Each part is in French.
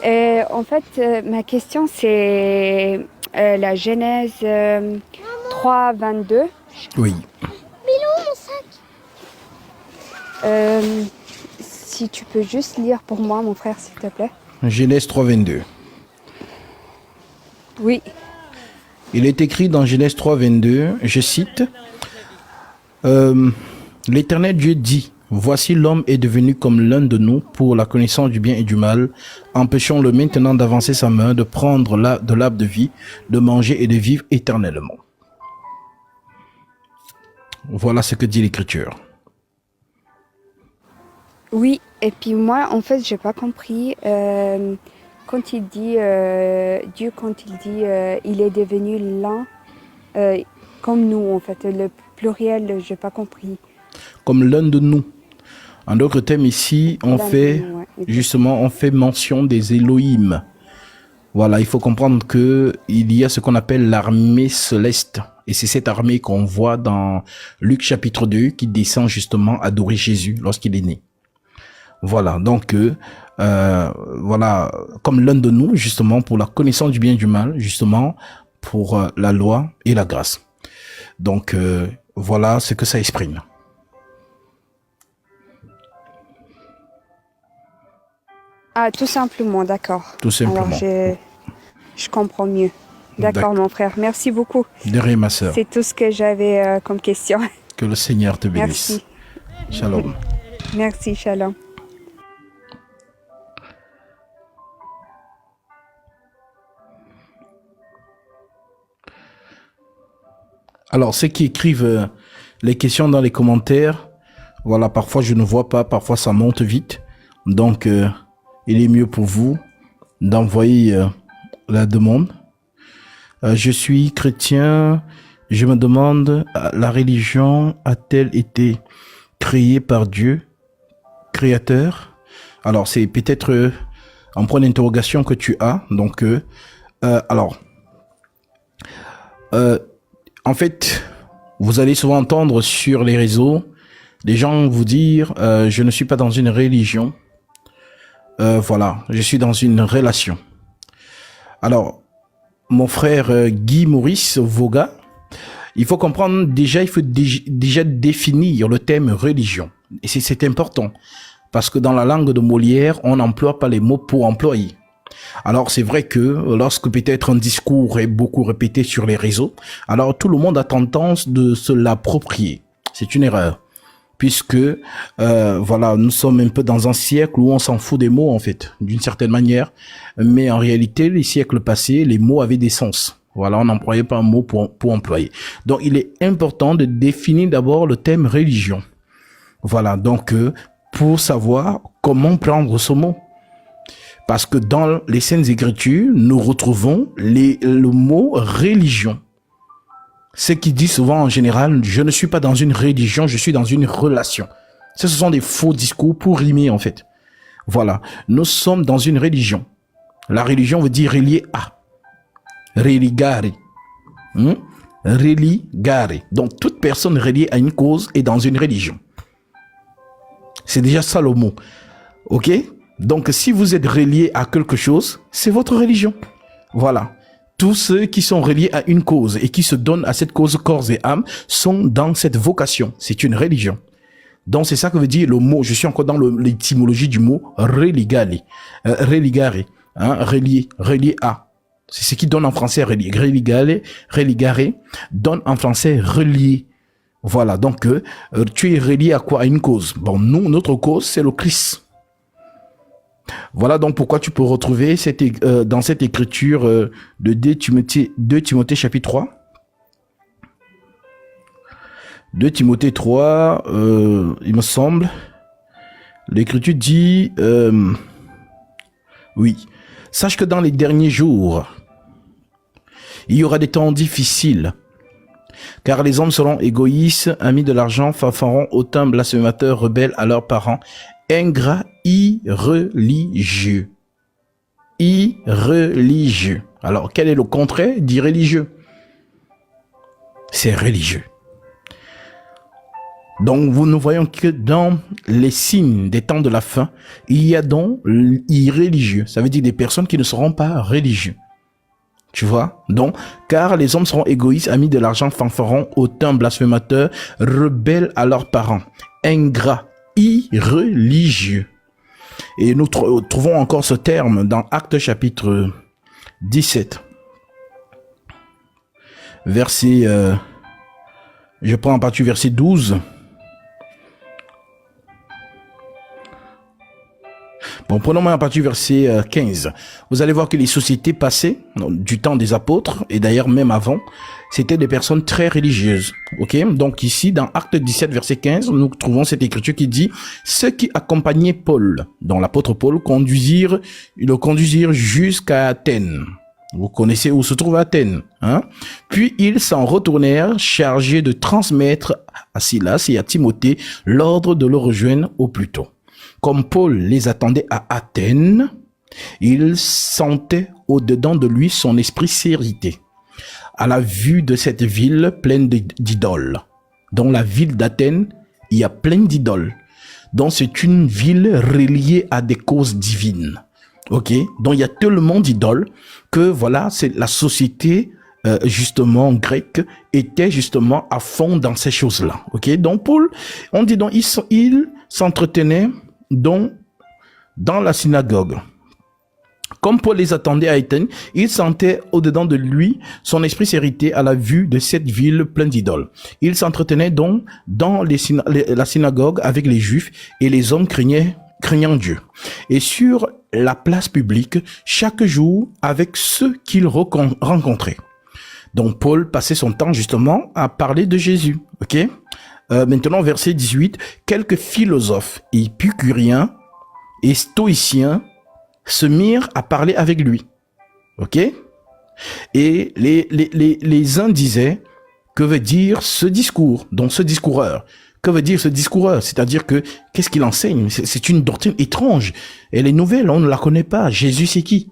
En fait, ma question, c'est la Genèse 3, 22. Oui. Euh, Si tu peux juste lire pour moi, mon frère, s'il te plaît. Genèse 3.22. Oui. Il est écrit dans Genèse 3.22, je cite, L'Éternel Dieu dit, voici l'homme est devenu comme l'un de nous pour la connaissance du bien et du mal. Empêchons-le maintenant d'avancer sa main, de prendre de l'arbre de vie, de manger et de vivre éternellement. Voilà ce que dit l'Écriture. Oui, et puis moi, en fait, j'ai pas compris quand il dit Dieu, quand il dit il est devenu l'un comme nous, en fait, le pluriel, j'ai pas compris. Comme l'un de nous. En d'autres termes, ici, on L'un de fait, nous, ouais. justement, on fait mention des Elohim. Voilà, il faut comprendre que il y a ce qu'on appelle l'armée céleste. Et c'est cette armée qu'on voit dans Luc chapitre 2 qui descend justement adorer Jésus lorsqu'il est né. Voilà, donc voilà, comme l'un de nous, justement, pour la connaissance du bien et du mal, justement, pour la loi et la grâce. Donc voilà ce que ça exprime. Ah, tout simplement, d'accord. Tout Alors, simplement. je comprends mieux. D'accord, mon frère. Merci beaucoup. De rien, ma sœur. C'est tout ce que j'avais comme question. Que le Seigneur te bénisse. Merci. Shalom. Merci, shalom. Alors, ceux qui écrivent les questions dans les commentaires, voilà, parfois je ne vois pas, parfois ça monte vite. Donc, il est mieux pour vous d'envoyer la demande. Je suis chrétien, je me demande, la religion a-t-elle été créée par Dieu, créateur? Alors, c'est peut-être un point d'interrogation que tu as. Donc, alors, en fait, vous allez souvent entendre sur les réseaux des gens vous dire je ne suis pas dans une religion, voilà, je suis dans une relation. Alors, mon frère Guy Maurice Voga, il faut comprendre déjà, il faut déjà définir le terme religion. Et c'est important, parce que dans la langue de Molière, on n'emploie pas les mots pour employer. Alors c'est vrai que lorsque peut-être un discours est beaucoup répété sur les réseaux, alors tout le monde a tendance de se l'approprier. C'est une erreur. Puisque voilà, nous sommes un peu dans un siècle où on s'en fout des mots en fait, d'une certaine manière. Mais en réalité, les siècles passés, les mots avaient des sens. Voilà, on n'employait pas un mot pour employer. Donc il est important de définir d'abord le thème religion. Voilà, donc pour savoir comment prendre ce mot. Parce que dans les Saintes Écritures, nous retrouvons le mot religion. Ce qui dit souvent en général, je ne suis pas dans une religion, je suis dans une relation. Ce sont des faux discours pour rimer en fait. Voilà, nous sommes dans une religion. La religion veut dire relier à. Religare. Religare. Donc toute personne reliée à une cause est dans une religion. C'est déjà ça le mot. Ok? Donc si vous êtes relié à quelque chose, c'est votre religion. Voilà. Tous ceux qui sont reliés à une cause et qui se donnent à cette cause corps et âme sont dans cette vocation. C'est une religion. Donc c'est ça que veut dire le mot. Je suis encore dans l'étymologie du mot religare. Religare. Relié. Relié à. C'est ce qui donne en français relié. Religare donne en français relié. Voilà. Donc tu es relié à quoi? À une cause. Bon, nous, notre cause, c'est le Christ. Voilà donc pourquoi tu peux retrouver dans cette écriture de 2 Timothée chapitre 3. 2 Timothée 3, il me semble, l'écriture dit, oui, sache que dans les derniers jours, il y aura des temps difficiles, car les hommes seront égoïstes, amis de l'argent, fanfarons, hautains, blasphémateurs, rebelles à leurs parents, ingrats, irreligieux. Irreligieux. Alors, quel est le contraire d'irreligieux? C'est religieux. Donc, nous voyons que dans les signes des temps de la fin, il y a donc irréligieux. Ça veut dire des personnes qui ne seront pas religieux. Tu vois? Donc, car les hommes seront égoïstes, amis de l'argent, fanfarons, hautains, blasphémateurs, rebelles à leurs parents, ingrats, irreligieux. Et nous trouvons encore ce terme dans Actes chapitre 17. Verset, je prends en partie verset 12. Bon, prenons en partie verset 15. Vous allez voir que les sociétés passées, du temps des apôtres, et d'ailleurs même avant, c'était des personnes très religieuses. Ok? Donc ici, dans Acte 17, verset 15, nous trouvons cette écriture qui dit « Ceux qui accompagnaient Paul, dont l'apôtre Paul, le conduisirent jusqu'à Athènes. » Vous connaissez où se trouve Athènes, hein? Puis ils s'en retournèrent chargés de transmettre à Silas et à Timothée l'ordre de le rejoindre au plus tôt. Comme Paul les attendait à Athènes, il sentait au-dedans de lui son esprit s'irriter à la vue de cette ville pleine d'idoles. Dans la ville d'Athènes, il y a plein d'idoles. Donc c'est une ville reliée à des causes divines. Ok, donc il y a tellement d'idoles que voilà, c'est la société justement grecque était justement à fond dans ces choses-là. Ok, donc Paul, on dit donc il s'entretenait donc dans la synagogue. Comme Paul les attendait à Athènes, il sentait au-dedans de lui son esprit s'irriter à la vue de cette ville pleine d'idoles. Il s'entretenait donc dans la synagogue avec les Juifs et les hommes craignant Dieu. Et sur la place publique, chaque jour avec ceux qu'il rencontrait. Donc Paul passait son temps justement à parler de Jésus. Ok. Maintenant, verset 18, quelques philosophes épicuriens et stoïciens se mirent à parler avec lui. Ok? Et les uns disaient, que veut dire ce discours? Donc ce discoureur. Que veut dire ce discoureur? C'est-à-dire que, qu'est-ce qu'il enseigne? C'est une doctrine étrange. Elle est nouvelle, on ne la connaît pas. Jésus, c'est qui?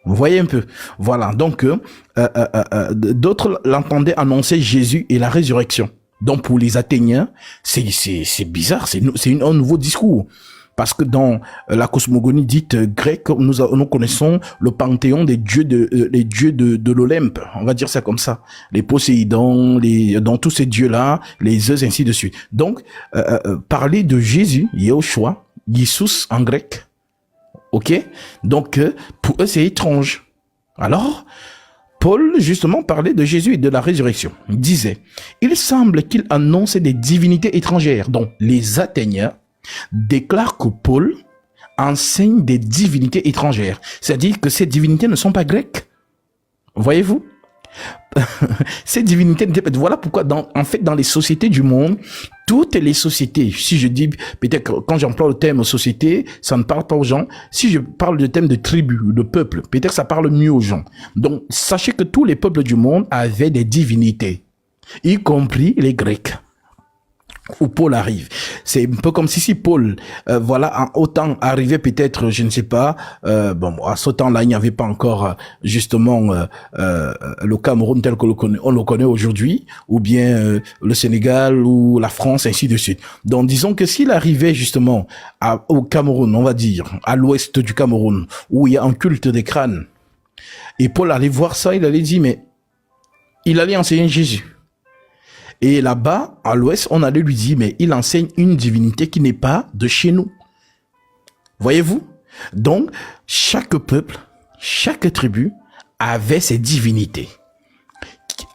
Vous voyez un peu. Voilà. Donc, d'autres l'entendaient annoncer Jésus et la résurrection. Donc, pour les Athéniens, c'est bizarre. C'est un nouveau discours. Parce que dans la cosmogonie dite grecque, nous connaissons le panthéon des dieux de l'Olympe. On va dire ça comme ça. Les Poséidon, dans tous ces dieux-là, les Zeus, ainsi de suite. Donc, parler de Jésus, Yehoshua, Jesus en grec. Ok? Donc, pour eux, c'est étrange. Alors, Paul, justement, parlait de Jésus et de la résurrection. Il disait, il semble qu'il annonçait des divinités étrangères. Donc, les Athéniens déclarent que Paul enseigne des divinités étrangères. C'est-à-dire que ces divinités ne sont pas grecques. Voyez-vous? Ces divinités, voilà pourquoi dans les sociétés du monde, toutes les sociétés, si je dis, peut-être quand j'emploie le terme société, ça ne parle pas aux gens. Si je parle du thème de tribu, de peuple, peut-être ça parle mieux aux gens. Donc, sachez que tous les peuples du monde avaient des divinités, y compris les Grecs. Où Paul arrive. C'est un peu comme si Paul, voilà, autant arrivé peut-être, je ne sais pas, à ce temps-là, il n'y avait pas encore, justement, le Cameroun tel que on le connaît aujourd'hui, ou bien le Sénégal, ou la France, ainsi de suite. Donc, disons que s'il arrivait justement au Cameroun, on va dire, à l'ouest du Cameroun, où il y a un culte des crânes, et Paul allait voir ça, il allait dire, mais il allait enseigner Jésus. Et là-bas, à l'ouest, on allait lui dire, mais il enseigne une divinité qui n'est pas de chez nous. Voyez-vous? Donc, chaque peuple, chaque tribu avait ses divinités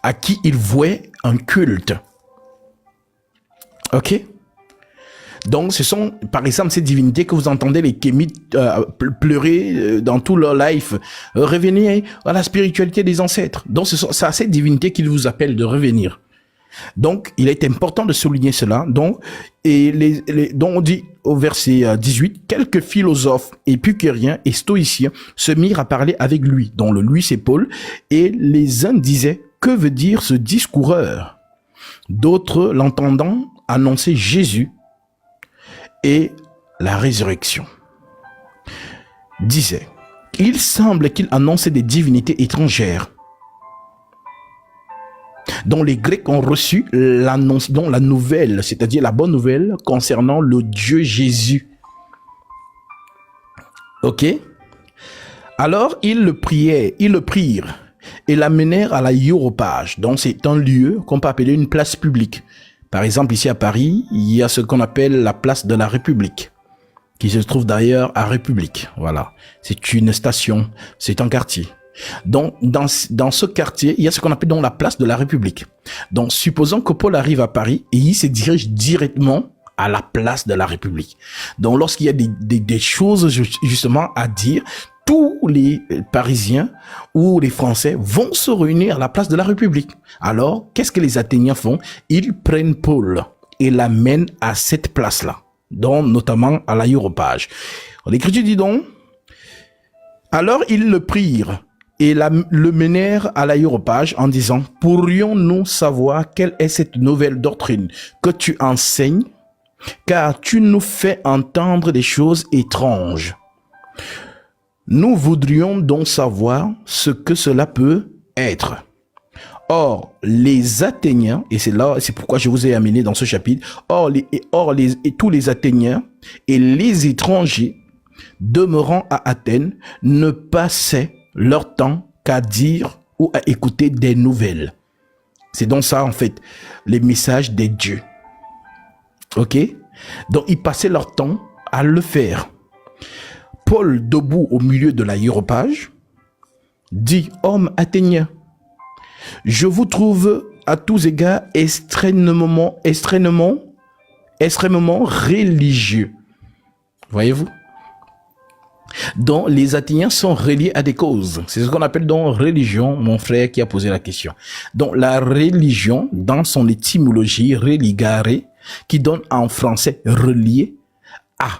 à qui il vouait un culte. Ok? Donc, ce sont, par exemple, ces divinités que vous entendez les Kémites pleurer dans tout leur life. Revenez à la spiritualité des ancêtres. Donc, c'est à ces divinités qu'ils vous appellent de revenir. Donc, il est important de souligner cela. Donc, donc on dit au verset 18, quelques philosophes épicuriens et stoïciens se mirent à parler avec lui, dont le lui c'est Paul, et les uns disaient, que veut dire ce discoureur? D'autres, l'entendant, annonçaient Jésus et la résurrection. Disaient, il semble qu'il annonçait des divinités étrangères. dont les Grecs ont reçu l'annonce, dont la nouvelle, c'est-à-dire la bonne nouvelle concernant le Dieu Jésus. Ok? Alors, ils le prirent et l'amenèrent à l'aéropage. Donc, c'est un lieu qu'on peut appeler une place publique. Par exemple, ici à Paris, il y a ce qu'on appelle la place de la République, qui se trouve d'ailleurs à République. Voilà. C'est une station, c'est un quartier. Donc, dans ce quartier, il y a ce qu'on appelle donc la place de la République. Donc, supposons que Paul arrive à Paris et il se dirige directement à la place de la République. Donc, lorsqu'il y a des choses justement à dire, tous les Parisiens ou les Français vont se réunir à la place de la République. Alors, qu'est-ce que les Athéniens font? Ils prennent Paul et l'amènent à cette place-là, donc notamment à l'aéropage. L'Écriture dit donc, alors ils le prirent et le menèrent à l'aéropage en disant, pourrions-nous savoir quelle est cette nouvelle doctrine que tu enseignes, car tu nous fais entendre des choses étranges. Nous voudrions donc savoir ce que cela peut être. Or, les Athéniens, et c'est pourquoi je vous ai amené dans ce chapitre, tous les Athéniens et les étrangers demeurant à Athènes ne passaient leur temps qu'à dire ou à écouter des nouvelles. C'est donc ça, en fait, les messages des dieux. Ok? Donc, ils passaient leur temps à le faire. Paul, debout au milieu de l'aéropage, dit, homme athénien, je vous trouve à tous égards extrêmement religieux. Voyez-vous? Donc, les Athéniens sont reliés à des causes. C'est ce qu'on appelle donc religion, mon frère qui a posé la question. Donc, la religion, dans son étymologie, religare, qui donne en français relié à.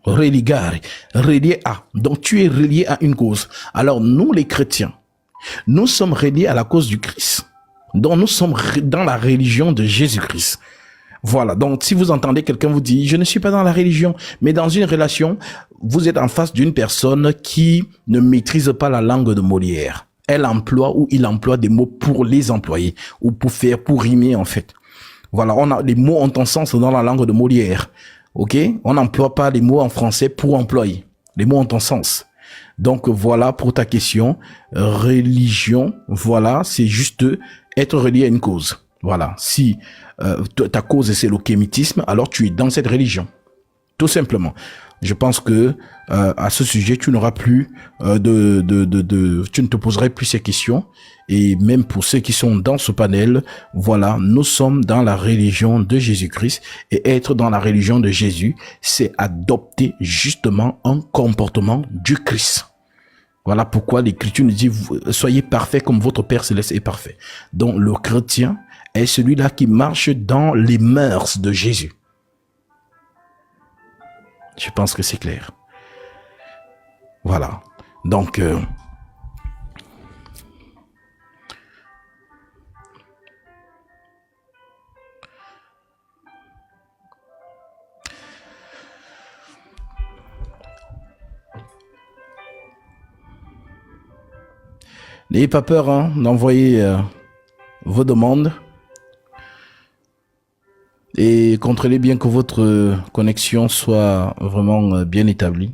Religare, relié à. Donc, tu es relié à une cause. Alors, nous, les chrétiens, nous sommes reliés à la cause du Christ. Donc, nous sommes dans la religion de Jésus-Christ. Voilà. Donc, si vous entendez quelqu'un vous dire, je ne suis pas dans la religion, mais dans une relation, vous êtes en face d'une personne qui ne maîtrise pas la langue de Molière. Elle emploie ou il emploie des mots pour les employer ou pour rimer, en fait. Voilà. Les mots ont un sens dans la langue de Molière. Ok? On n'emploie pas les mots en français pour employer. Les mots ont un sens. Donc, voilà pour ta question. Religion, voilà, c'est juste être relié à une cause. Voilà. Si ta cause c'est le kémitisme, alors tu es dans cette religion. Tout simplement. Je pense que à ce sujet, tu n'auras plus tu ne te poserais plus ces questions. Et même pour ceux qui sont dans ce panel, voilà, nous sommes dans la religion de Jésus-Christ. Et être dans la religion de Jésus, c'est adopter justement un comportement du Christ. Voilà pourquoi l'Écriture nous dit, soyez parfaits comme votre Père Céleste est parfait. Donc le chrétien est celui-là qui marche dans les mœurs de Jésus. Je pense que c'est clair. Voilà. Donc, n'ayez pas peur d'envoyer vos demandes. Et contrôlez bien que votre connexion soit vraiment bien établie.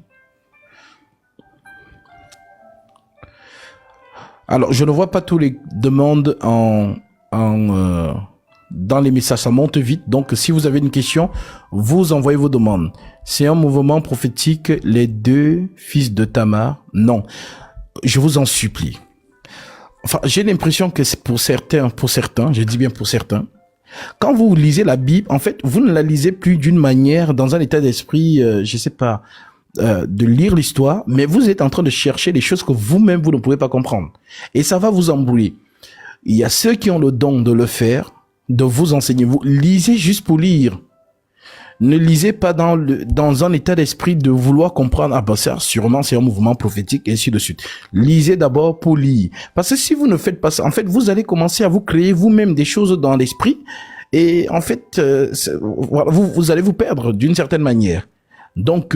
Alors, je ne vois pas tous les demandes dans les messages. Ça monte vite. Donc, si vous avez une question, vous envoyez vos demandes. C'est un mouvement prophétique, les deux fils de Tamar? Non. Je vous en supplie. Enfin, j'ai l'impression que c'est pour certains, je dis bien pour certains, quand vous lisez la Bible, en fait, vous ne la lisez plus d'une manière, dans un état d'esprit, je sais pas, de lire l'histoire, mais vous êtes en train de chercher des choses que vous-même, vous ne pouvez pas comprendre. Et ça va vous embrouiller. Il y a ceux qui ont le don de le faire, de vous enseigner. Vous lisez juste pour lire. Ne lisez pas dans un état d'esprit de vouloir comprendre. Ah ben ça, sûrement c'est un mouvement prophétique, et ainsi de suite. Lisez d'abord pour lire. Parce que si vous ne faites pas ça, en fait, vous allez commencer à vous créer vous-même des choses dans l'esprit. Et en fait, vous allez vous perdre d'une certaine manière. Donc,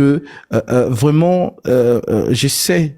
vraiment, je sais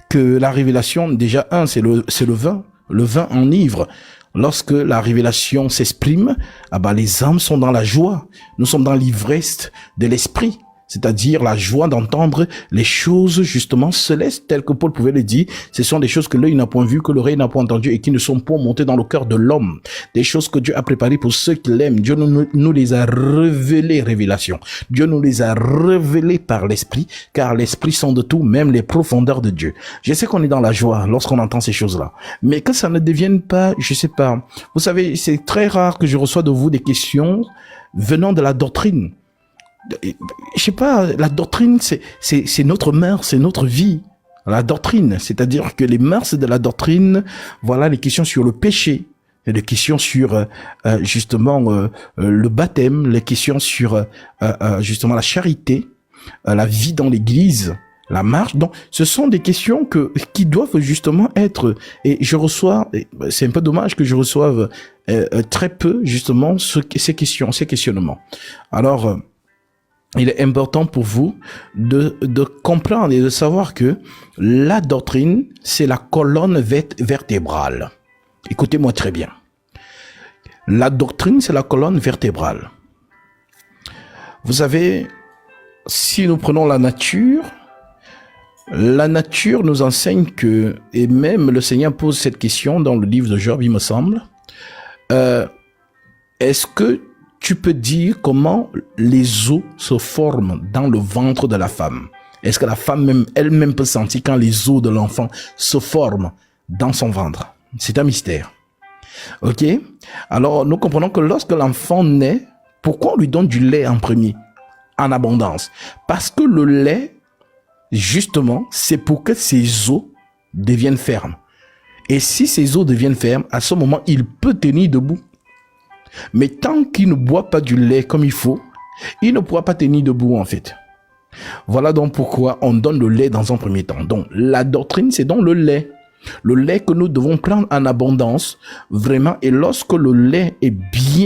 que la révélation, déjà, c'est le vin. Le vin enivre. Lorsque la révélation s'exprime, ah bah, les âmes sont dans la joie. Nous sommes dans l'ivresse de l'esprit. C'est-à-dire la joie d'entendre les choses justement célestes, telles que Paul pouvait le dire. Ce sont des choses que l'œil n'a point vues, que l'oreille n'a point entendues et qui ne sont pas montées dans le cœur de l'homme. Des choses que Dieu a préparées pour ceux qui l'aiment. Dieu nous les a révélées, révélations. Dieu nous les a révélées par l'Esprit, car l'Esprit sont de tout, même les profondeurs de Dieu. Je sais qu'on est dans la joie lorsqu'on entend ces choses-là, mais que ça ne devienne pas, je sais pas. Vous savez, c'est très rare que je reçois de vous des questions venant de la doctrine. Je sais pas, la doctrine, c'est notre mœurs, c'est notre vie. La doctrine, c'est-à-dire que les mœurs de la doctrine, voilà les questions sur le péché, les questions sur justement le baptême, les questions sur justement la charité, la vie dans l'église, la marche. Donc, ce sont des questions qui doivent justement être. Et je reçois, c'est un peu dommage que je reçoive très peu justement ces questions, ces questionnements. Alors il est important pour vous de comprendre et de savoir que la doctrine, c'est la colonne vertébrale. Écoutez-moi très bien. La doctrine, c'est la colonne vertébrale. Vous savez, si nous prenons la nature nous enseigne que, et même le Seigneur pose cette question dans le livre de Job, il me semble, est-ce que tu peux dire comment les os se forment dans le ventre de la femme? Est-ce que la femme même, elle-même peut sentir quand les os de l'enfant se forment dans son ventre? C'est un mystère. Ok? Alors, nous comprenons que lorsque l'enfant naît, pourquoi on lui donne du lait en premier? En abondance. Parce que le lait, justement, c'est pour que ses os deviennent fermes. Et si ses os deviennent fermes, à ce moment, il peut tenir debout. Mais tant qu'il ne boit pas du lait comme il faut, il ne pourra pas tenir debout en fait. Voilà donc pourquoi on donne le lait dans un premier temps. Donc la doctrine, c'est donc le lait. Le lait que nous devons prendre en abondance, vraiment. Et lorsque le lait est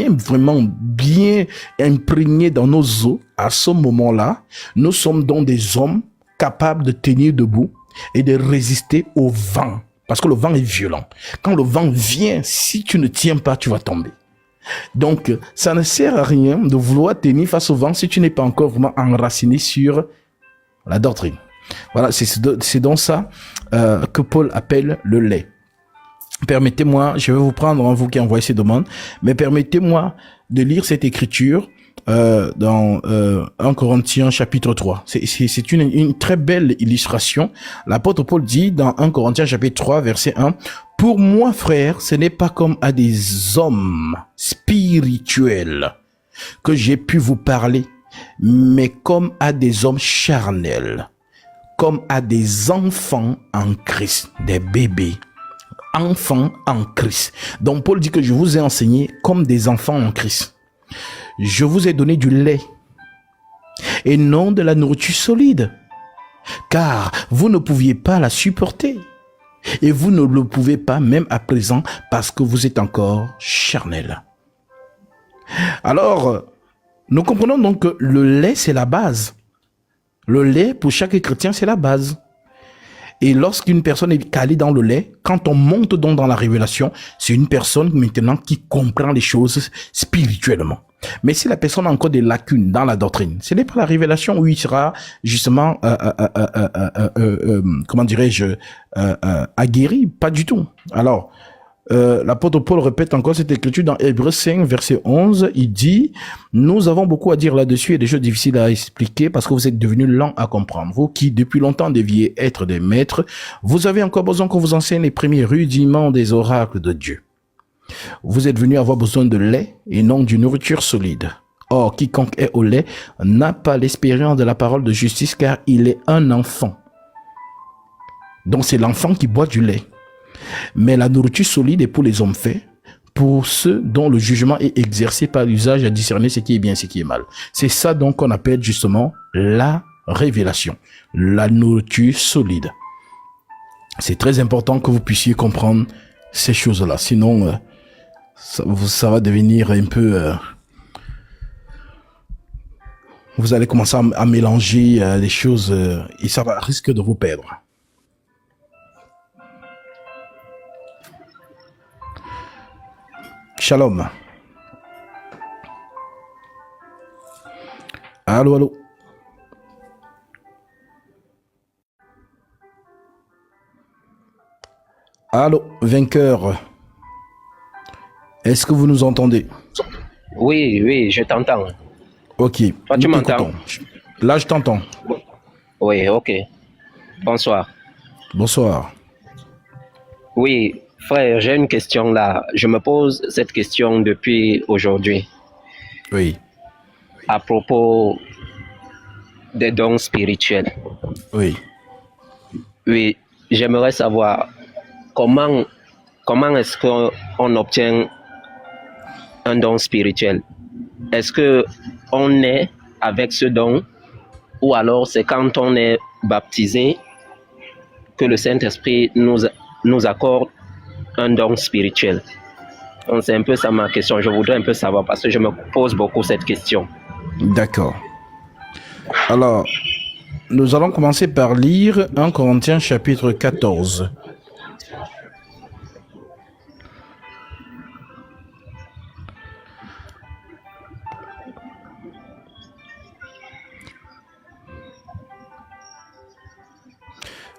vraiment bien imprégné dans nos os, à ce moment-là, nous sommes donc des hommes capables de tenir debout et de résister au vent. Parce que le vent est violent. Quand le vent vient, si tu ne tiens pas, tu vas tomber. Donc, ça ne sert à rien de vouloir tenir face au vent si tu n'es pas encore vraiment enraciné sur la doctrine. Voilà, c'est donc ça que Paul appelle le lait. Permettez-moi, je vais vous prendre, vous qui envoyez ces demandes, mais permettez-moi de lire cette écriture dans 1 Corinthiens chapitre 3. C'est une très belle illustration. L'apôtre Paul dit dans 1 Corinthiens chapitre 3 verset 1: « Pour moi, frère, ce n'est pas comme à des hommes spirituels que j'ai pu vous parler, mais comme à des hommes charnels, comme à des enfants en Christ, des bébés, enfants en Christ. » Donc Paul dit que je vous ai enseigné comme des enfants en Christ. Je vous ai donné du lait et non de la nourriture solide, car vous ne pouviez pas la supporter. Et vous ne le pouvez pas même à présent parce que vous êtes encore charnel. Alors, nous comprenons donc que le lait, c'est la base. Le lait, pour chaque chrétien, c'est la base. Et lorsqu'une personne est calée dans le lait, quand on monte donc dans la révélation, c'est une personne maintenant qui comprend les choses spirituellement. Mais si la personne a encore des lacunes dans la doctrine, ce n'est pas la révélation où il sera justement, comment dirais-je, aguerri, pas du tout. Alors, l'apôtre Paul répète encore cette écriture dans Hébreux 5, verset 11. Il dit: « Nous avons beaucoup à dire là-dessus et des choses difficiles à expliquer parce que vous êtes devenus lents à comprendre. Vous qui, depuis longtemps, deviez être des maîtres, vous avez encore besoin qu'on vous enseigne les premiers rudiments des oracles de Dieu. Vous êtes venus avoir besoin de lait et non d'une nourriture solide. Or, quiconque est au lait n'a pas l'expérience de la parole de justice car il est un enfant. » Donc c'est l'enfant qui boit du lait. Mais la nourriture solide est pour les hommes faits, pour ceux dont le jugement est exercé par l'usage à discerner ce qui est bien et ce qui est mal. C'est ça donc qu'on appelle justement la révélation, la nourriture solide. C'est très important que vous puissiez comprendre ces choses-là, sinon ça va devenir un peu... vous allez commencer à mélanger les choses et ça va risque de vous perdre. Shalom. Allô, allô. Allô, vainqueur. Est-ce que vous nous entendez? Oui, oui, je t'entends. Ok. Toi, tu nous m'entends? t'écoutons. Là, je t'entends. Oui, ok. Bonsoir. Bonsoir. Oui, frère, j'ai une question là. Je me pose cette question depuis aujourd'hui Oui, à propos des dons spirituels. oui. Oui, j'aimerais savoir comment est-ce qu'on obtient un don spirituel. Est-ce que on est avec ce don ou alors c'est quand on est baptisé que le Saint-Esprit nous accorde un don spirituel? Donc c'est un peu ça ma question. Je voudrais un peu savoir parce que je me pose beaucoup cette question. D'accord. Alors, nous allons commencer par lire 1 Corinthiens chapitre 14.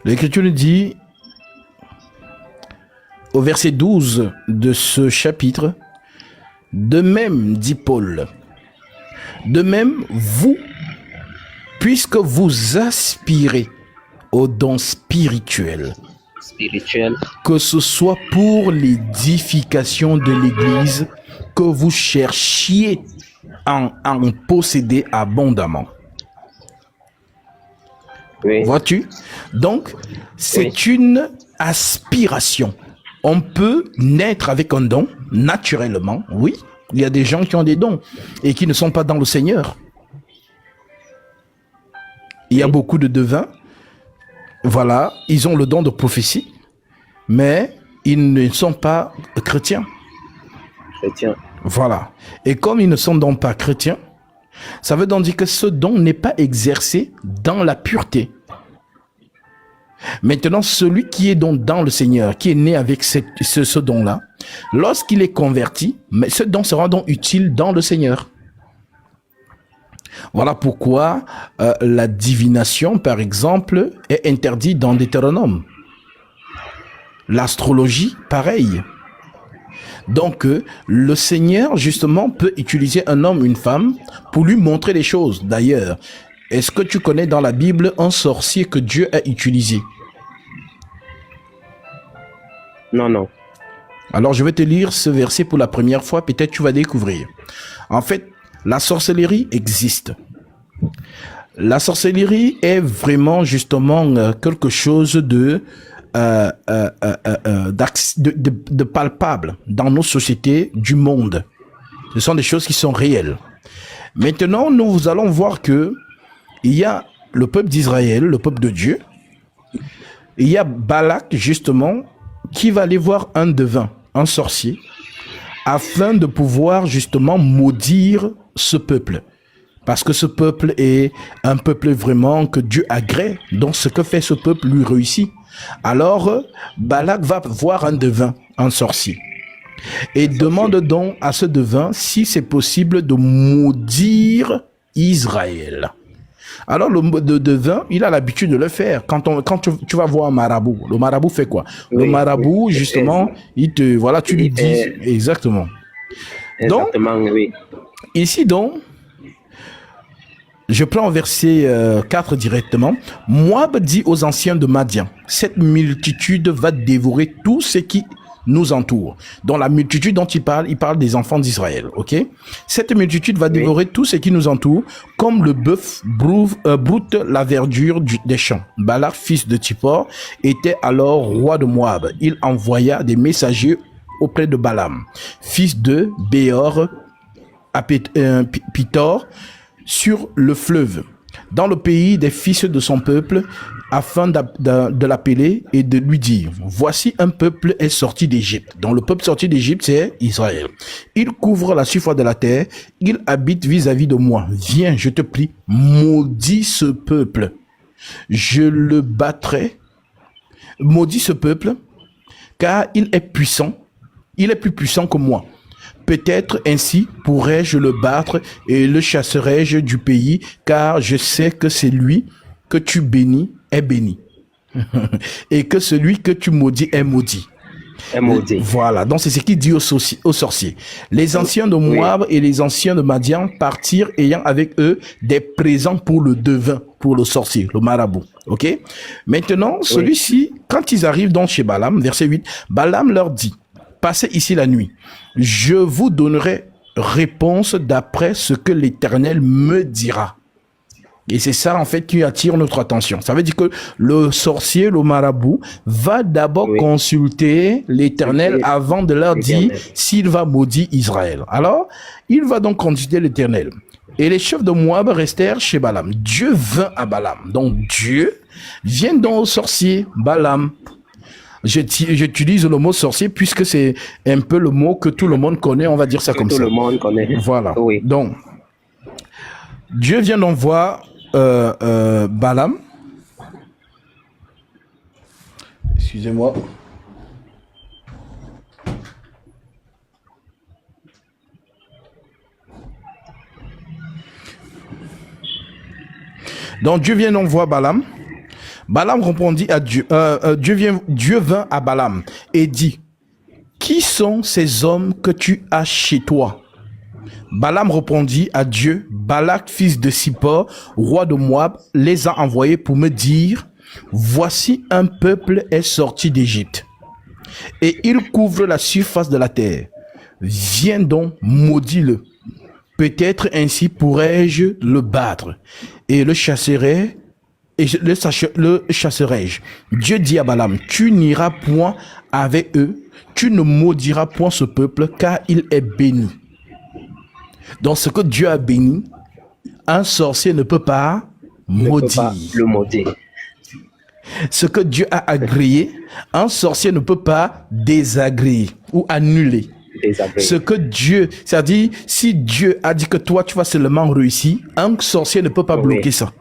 L'Écriture nous dit, au verset 12 de ce chapitre, « De même, dit Paul, de même, vous, puisque vous aspirez aux dons spirituels, que ce soit pour l'édification de l'Église, que vous cherchiez à en posséder abondamment. » Oui. Vois-tu? Donc, c'est Oui. une aspiration. On peut naître avec un don, naturellement, oui. Il y a des gens qui ont des dons et qui ne sont pas dans le Seigneur. Il y a Oui. beaucoup de devins. Voilà, ils ont le don de prophétie, mais ils ne sont pas chrétiens. Chrétien. Voilà. Et comme ils ne sont donc pas chrétiens, ça veut donc dire que ce don n'est pas exercé dans la pureté. Maintenant, celui qui est donc dans le Seigneur, qui est né avec ce don-là, lorsqu'il est converti, mais ce don sera donc utile dans le Seigneur. Voilà pourquoi la divination, par exemple, est interdite dans Deutéronome. L'astrologie, pareil. Donc, le Seigneur, justement, peut utiliser un homme, une femme, pour lui montrer les choses. D'ailleurs, est-ce que tu connais dans la Bible un sorcier que Dieu a utilisé? Non, non. Alors, je vais te lire ce verset pour la première fois, peut-être tu vas découvrir. En fait, la sorcellerie existe. La sorcellerie est vraiment, justement, quelque chose de palpable dans nos sociétés du monde. Ce sont des choses qui sont réelles. Maintenant, nous allons voir que il y a le peuple d'Israël, le peuple de Dieu. Il y a Balak, justement, qui va aller voir un devin, un sorcier, afin de pouvoir, justement, maudire ce peuple. Parce que ce peuple est un peuple vraiment que Dieu agrée. Donc, ce que fait ce peuple lui réussit. Alors, Balak va voir un devin, un sorcier, et demande donc à ce devin si c'est possible de maudire Israël. Alors, le devin, il a l'habitude de le faire. Quand tu vas voir un marabout, le marabout fait quoi? Oui, Le marabout, oui. justement, il te, voilà, tu lui dis, exactement. Exactement, Donc, oui. ici donc, je prends au verset 4 directement. Moab dit aux anciens de Madian, cette multitude va dévorer tout ce qui nous entoure. Dans la multitude dont il parle des enfants d'Israël, ok? Cette multitude va dévorer tout ce qui nous entoure, comme le bœuf broute la verdure des champs. Balak, fils de Tsippor, était alors roi de Moab. Il envoya des messagers auprès de Balaam, fils de Béor, à Pitor, sur le fleuve, dans le pays des fils de son peuple, afin de l'appeler et de lui dire, voici un peuple est sorti d'Égypte. Donc le peuple sorti d'Égypte, c'est Israël. Il couvre la surface de la terre, il habite vis-à-vis de moi. Viens, je te prie, maudis ce peuple. Je le battrai. Maudis ce peuple, car il est puissant. Il est plus puissant que moi. Peut-être ainsi pourrais-je le battre et le chasserai-je du pays, car je sais que c'est lui que tu bénis est béni, et que celui que tu maudis est maudit. Un maudit. Voilà, donc c'est ce qu'il dit aux sorciers. Les anciens de Moab et les anciens de Madian partirent ayant avec eux des présents pour le devin, pour le sorcier, le marabout. Ok. Maintenant, celui-ci, quand ils arrivent donc chez Balaam, verset 8, Balaam leur dit, passez ici la nuit. Je vous donnerai réponse d'après ce que l'Éternel me dira. Et c'est ça, en fait, qui attire notre attention. Ça veut dire que le sorcier, le marabout, va d'abord consulter l'Éternel avant de leur dire s'il va maudire Israël. Alors, il va donc consulter l'Éternel. Et les chefs de Moab restèrent chez Balaam. Dieu vint à Balaam. Donc, Dieu vient donc au sorcier, Balaam. J'utilise le mot sorcier puisque c'est un peu le mot que tout le monde connaît, on va dire ça comme ça. Tout le monde connaît. Voilà. Oui. Donc, Dieu vient donc voir Balaam. Excusez-moi. Donc Dieu vient donc voir Balaam. Balaam répondit à Dieu. Dieu vint à Balaam et dit, qui sont ces hommes que tu as chez toi? Balaam répondit à Dieu, Balak, fils de Sippor, roi de Moab, les a envoyés pour me dire, voici un peuple est sorti d'Égypte, et il couvre la surface de la terre. Viens donc, maudis-le. Peut-être ainsi pourrais-je le battre, et le chasserai, le chasserai-je. Dieu dit à Balaam, tu n'iras point avec eux, tu ne maudiras point ce peuple, car il est béni. Donc, ce que Dieu a béni, un sorcier ne peut pas maudire. Le maudire. Ce que Dieu a agréé, un sorcier ne peut pas désagréer ou annuler. Ce que Dieu, c'est-à-dire, si Dieu a dit que toi, tu vas seulement réussir, un sorcier ne peut pas bloquer ça.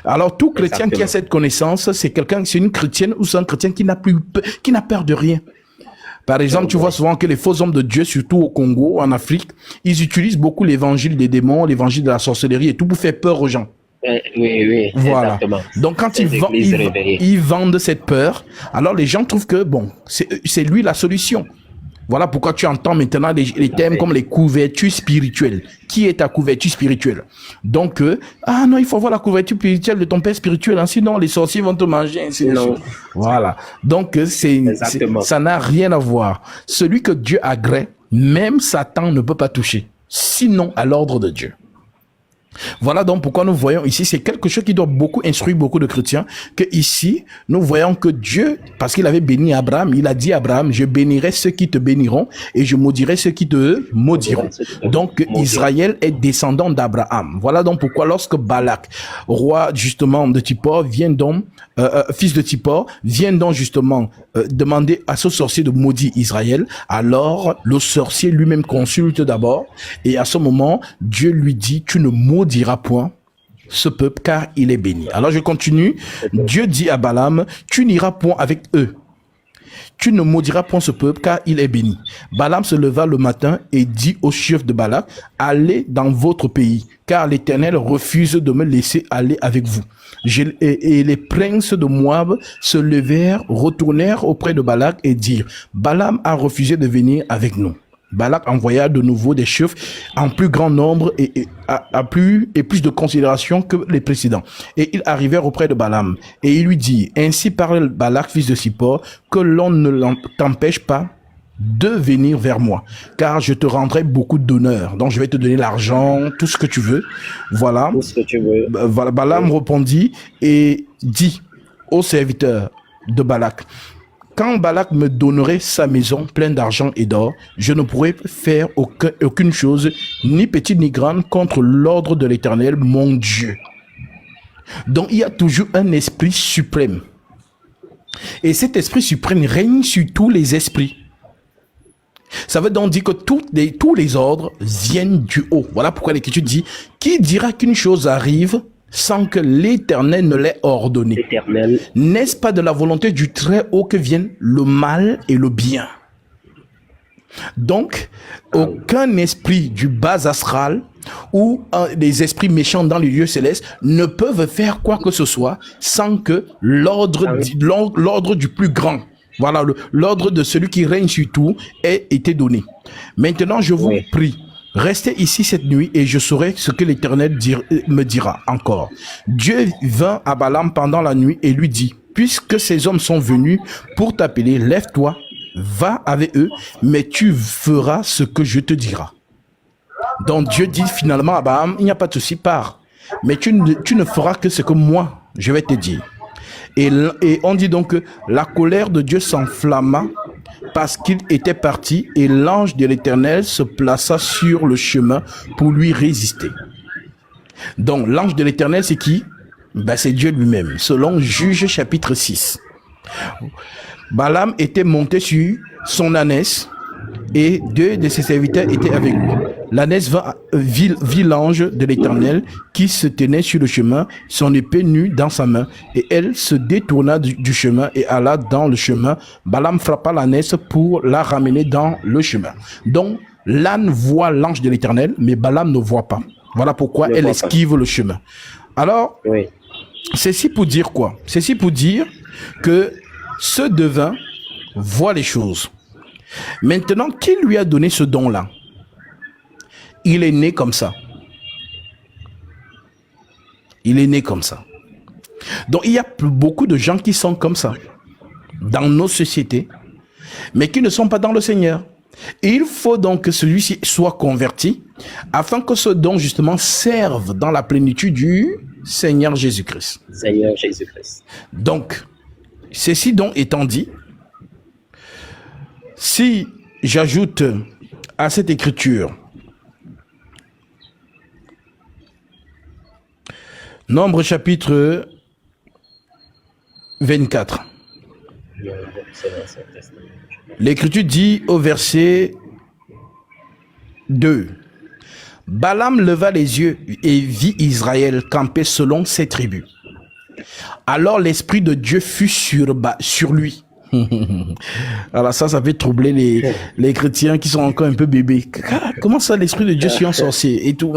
Alors, tout chrétien qui a cette connaissance, c'est quelqu'un, c'est une chrétienne ou c'est un chrétien qui n'a peur de rien. Par exemple, tu vois souvent que les faux hommes de Dieu, surtout au Congo, en Afrique, ils utilisent beaucoup l'évangile des démons, l'évangile de la sorcellerie et tout pour faire peur aux gens. Oui, voilà. Exactement. Donc, quand ils vendent cette peur, alors les gens trouvent que, bon, c'est lui la solution. Voilà pourquoi tu entends maintenant les thèmes comme les couvertures spirituelles. Qui est ta couverture spirituelle? Donc, non, il faut avoir la couverture spirituelle de ton père spirituel, hein, sinon les sorciers vont te manger. Non. Voilà. Donc, ça n'a rien à voir. Celui que Dieu agrée, même Satan ne peut pas toucher, sinon à l'ordre de Dieu. Voilà donc pourquoi nous voyons ici, c'est quelque chose qui doit beaucoup instruire beaucoup de chrétiens, que ici, nous voyons que Dieu, parce qu'il avait béni Abraham, il a dit à Abraham, je bénirai ceux qui te béniront et je maudirai ceux qui te maudiront. Donc, Israël est descendant d'Abraham. Voilà donc pourquoi lorsque Balak, roi justement de Tippor, fils de Tippor, vient donc justement demander à ce sorcier de maudire Israël, alors le sorcier lui-même consulte d'abord et à ce moment, Dieu lui dit, tu ne maudiras point ce peuple car il est béni. Alors je continue. Dieu dit à Balaam, tu n'iras point avec eux. Tu ne maudiras point ce peuple car il est béni. Balaam se leva le matin et dit au chef de Balak, allez dans votre pays car l'Éternel refuse de me laisser aller avec vous. Et les princes de Moab se levèrent, retournèrent auprès de Balak et dirent, Balaam a refusé de venir avec nous. Balak envoya de nouveau des chefs en plus grand nombre et plus de considération que les précédents. Et ils arrivèrent auprès de Balaam. Et il lui dit, ainsi parle Balak, fils de Sippor, que l'on ne t'empêche pas de venir vers moi, car je te rendrai beaucoup d'honneur. Donc je vais te donner l'argent, tout ce que tu veux. Voilà. Tout ce que tu veux. Voilà. Balaam répondit et dit au serviteur de Balak, quand Balak me donnerait sa maison pleine d'argent et d'or, je ne pourrais faire aucune chose, ni petite ni grande, contre l'ordre de l'Éternel, mon Dieu. Donc il y a toujours un esprit suprême. Et cet esprit suprême règne sur tous les esprits. Ça veut donc dire que tous les ordres viennent du haut. Voilà pourquoi l'Écriture dit, qui dira qu'une chose arrive sans que l'Éternel ne l'ait ordonné? N'est-ce pas de la volonté du Très-Haut que viennent le mal et le bien? Donc, aucun esprit du bas astral ou des esprits méchants dans les lieux célestes ne peuvent faire quoi que ce soit sans que l'ordre du plus grand, voilà, l'ordre de celui qui règne sur tout ait été donné. Maintenant, je vous prie, restez ici cette nuit et je saurai ce que l'Éternel me dira encore. Dieu vint à Balaam pendant la nuit et lui dit, puisque ces hommes sont venus pour t'appeler, lève-toi, va avec eux, mais tu feras ce que je te dirai. Donc Dieu dit finalement à Balaam, il n'y a pas de souci, pars, mais tu ne feras que ce que moi je vais te dire. Et on dit donc que la colère de Dieu s'enflamma parce qu'il était parti et l'ange de l'Éternel se plaça sur le chemin pour lui résister. Donc l'ange de l'Éternel c'est qui? C'est Dieu lui-même, selon Juge chapitre 6. Balaam était monté sur son ânesse et 2 de ses serviteurs étaient avec lui. L'ânesse vit l'ange de l'Éternel qui se tenait sur le chemin, son épée nue dans sa main, et elle se détourna du chemin et alla dans le chemin. Balaam frappa l'ânesse pour la ramener dans le chemin. Donc, l'âne voit l'ange de l'Éternel, mais Balaam ne voit pas. Voilà pourquoi elle esquive le chemin. Alors, ceci pour dire quoi? Ceci pour dire que ce devin voit les choses. Maintenant, qui lui a donné ce don-là? Il est né comme ça. Il est né comme ça. Donc, il y a beaucoup de gens qui sont comme ça dans nos sociétés, mais qui ne sont pas dans le Seigneur. Et il faut donc que celui-ci soit converti afin que ce don, justement, serve dans la plénitude du Seigneur Jésus-Christ. Seigneur Jésus-Christ. Donc, ceci donc étant dit, si j'ajoute à cette écriture Nombre chapitre 24. L'écriture dit au verset 2. Balaam leva les yeux et vit Israël camper selon ses tribus. Alors l'Esprit de Dieu fut sur lui. Alors ça fait troubler les chrétiens qui sont encore un peu bébés. Comment ça l'Esprit de Dieu sur un sorcier et tout?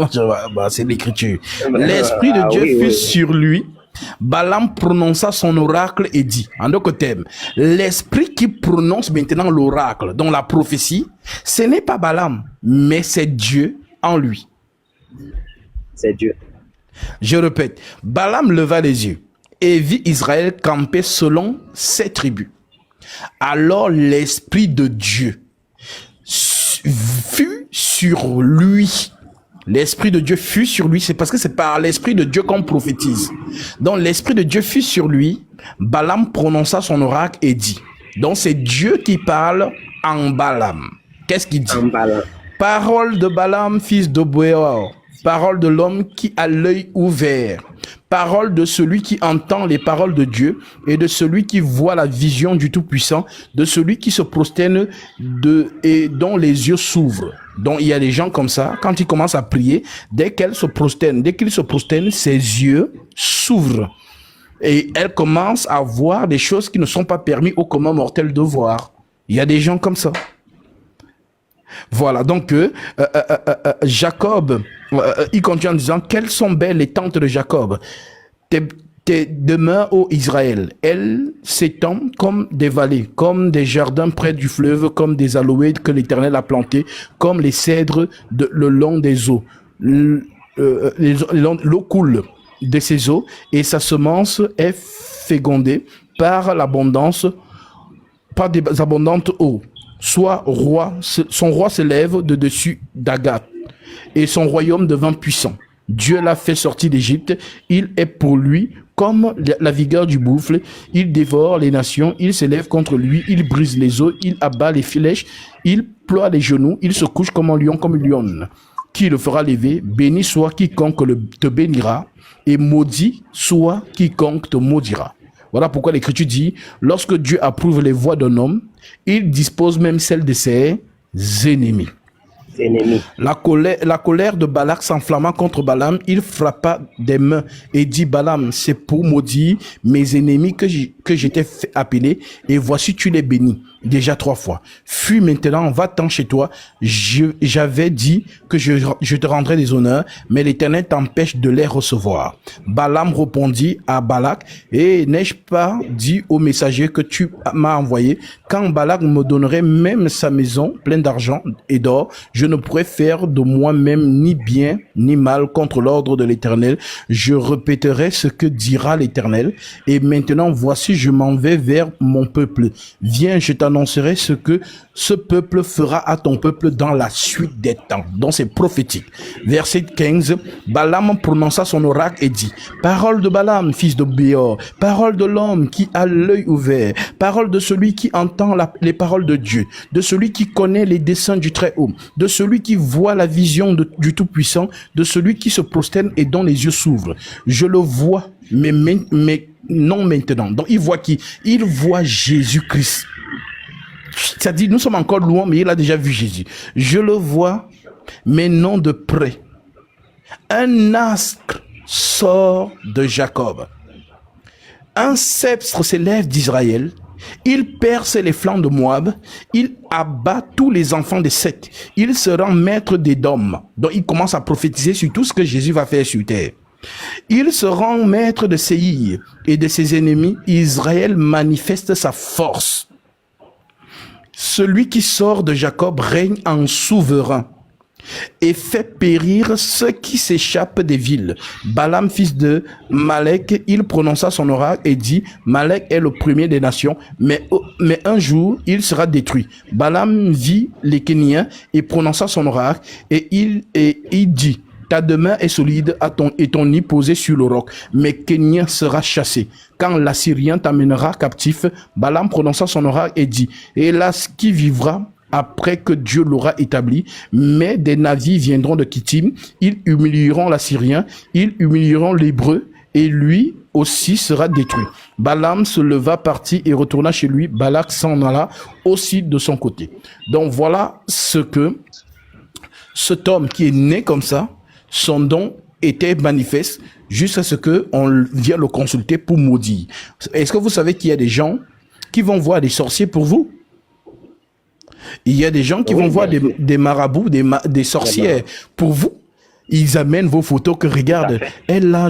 C'est l'écriture. L'Esprit de Dieu fut sur lui. Balaam prononça son oracle et dit, en d'autres termes, l'Esprit qui prononce maintenant l'oracle, dont la prophétie, ce n'est pas Balaam, mais c'est Dieu en lui. C'est Dieu. Je répète, Balaam leva les yeux et vit Israël camper selon ses tribus. Alors l'Esprit de Dieu fut sur lui. L'Esprit de Dieu fut sur lui. C'est parce que c'est par l'Esprit de Dieu qu'on prophétise. Donc l'Esprit de Dieu fut sur lui. Balaam prononça son oracle et dit. Donc c'est Dieu qui parle en Balaam. Qu'est-ce qu'il dit? En Balaam. Parole de Balaam, fils de Béor. Parole de l'homme qui a l'œil ouvert. Parole de celui qui entend les paroles de Dieu et de celui qui voit la vision du Tout-Puissant, de celui qui se prosterne et dont les yeux s'ouvrent. Donc il y a des gens comme ça, quand ils commencent à prier, dès qu'ils se prosternent, ses yeux s'ouvrent. Et elles commencent à voir des choses qui ne sont pas permis au commun mortel de voir. Il y a des gens comme ça. Voilà, donc Jacob, il continue en disant, quelles sont belles les tentes de Jacob, tes demeures, ô Israël, elles s'étendent comme des vallées, comme des jardins près du fleuve, comme des aloès que l'Éternel a plantés, comme les cèdres le long des eaux. L'eau coule de ces eaux et sa semence est fécondée par l'abondance, par des abondantes eaux. Soit son roi se lève de dessus d'Agathe et son royaume devint puissant. Dieu l'a fait sortir d'Égypte. Il est pour lui comme la vigueur du bouffle. Il dévore les nations. Il s'élève contre lui. Il brise les eaux. Il abat les flèches. Il ploie les genoux. Il se couche comme un lion, comme une lionne. Qui le fera lever? Béni soit quiconque te bénira et maudit soit quiconque te maudira. Voilà pourquoi l'Écriture dit, lorsque Dieu approuve les voies d'un homme, il dispose même celles de ses ennemis. La colère de Balak s'enflamma contre Balaam, il frappa des mains et dit, Balaam, c'est pour maudire mes ennemis que je t'ai fait appeler, et voici tu les bénis. déjà 3 fois. Fuis maintenant, va-t'en chez toi. J'avais dit que je te rendrais des honneurs, mais l'Éternel t'empêche de les recevoir. Balaam répondit à Balak, et n'ai-je pas dit au messager que tu m'as envoyé, quand Balak me donnerait même sa maison pleine d'argent et d'or, je ne pourrais faire de moi-même ni bien ni mal contre l'ordre de l'Éternel. Je répéterai ce que dira l'Éternel. Et maintenant, voici, je m'en vais vers mon peuple. Viens, je t'annoncerai ce que ce peuple fera à ton peuple dans la suite des temps. Donc c'est prophétique. Verset 15, Balaam prononça son oracle et dit, parole de Balaam, fils de Béor, parole de l'homme qui a l'œil ouvert, parole de celui qui entend les paroles de Dieu, de celui qui connaît les desseins du Très-Haut, de celui qui voit la vision du Tout-Puissant, de celui qui se prosterne et dont les yeux s'ouvrent. Je le vois, mais non maintenant. Donc il voit qui? Il voit Jésus-Christ. C'est-à-dire, nous sommes encore loin, mais il a déjà vu Jésus. Je le vois, mais non de près. Un astre sort de Jacob. Un sceptre s'élève d'Israël. Il perce les flancs de Moab. Il abat tous les enfants de Seth. Il se rend maître d'Édom. Donc, il commence à prophétiser sur tout ce que Jésus va faire sur terre. Il se rend maître de Séhir et de ses ennemis. Israël manifeste sa force. Celui qui sort de Jacob règne en souverain et fait périr ceux qui s'échappent des villes. Balaam, fils de Malek, il prononça son oracle et dit, Malek est le premier des nations, mais un jour, il sera détruit. Balaam vit les Kéniens et prononça son oracle et il dit, ta demeure est solide et ton nid posé sur le roc, mais Kénien sera chassé. Quand l'Assyrien t'amènera captif, Balaam prononça son oracle et dit, hélas, qui vivra après que Dieu l'aura établi, mais des navires viendront de Kittim, ils humilieront l'Assyrien, ils humilieront l'Hébreu, et lui aussi sera détruit. Balaam se leva, partit et retourna chez lui. Balak s'en alla aussi de son côté. Donc voilà ce que cet homme qui est né comme ça, son don était manifeste jusqu'à ce qu'on vienne le consulter pour maudire. Est-ce que vous savez qu'il y a des gens qui vont voir des sorciers pour vous? Il y a des gens qui vont voir des marabouts, des sorcières pour vous. Ils amènent vos photos que regarde, elle là,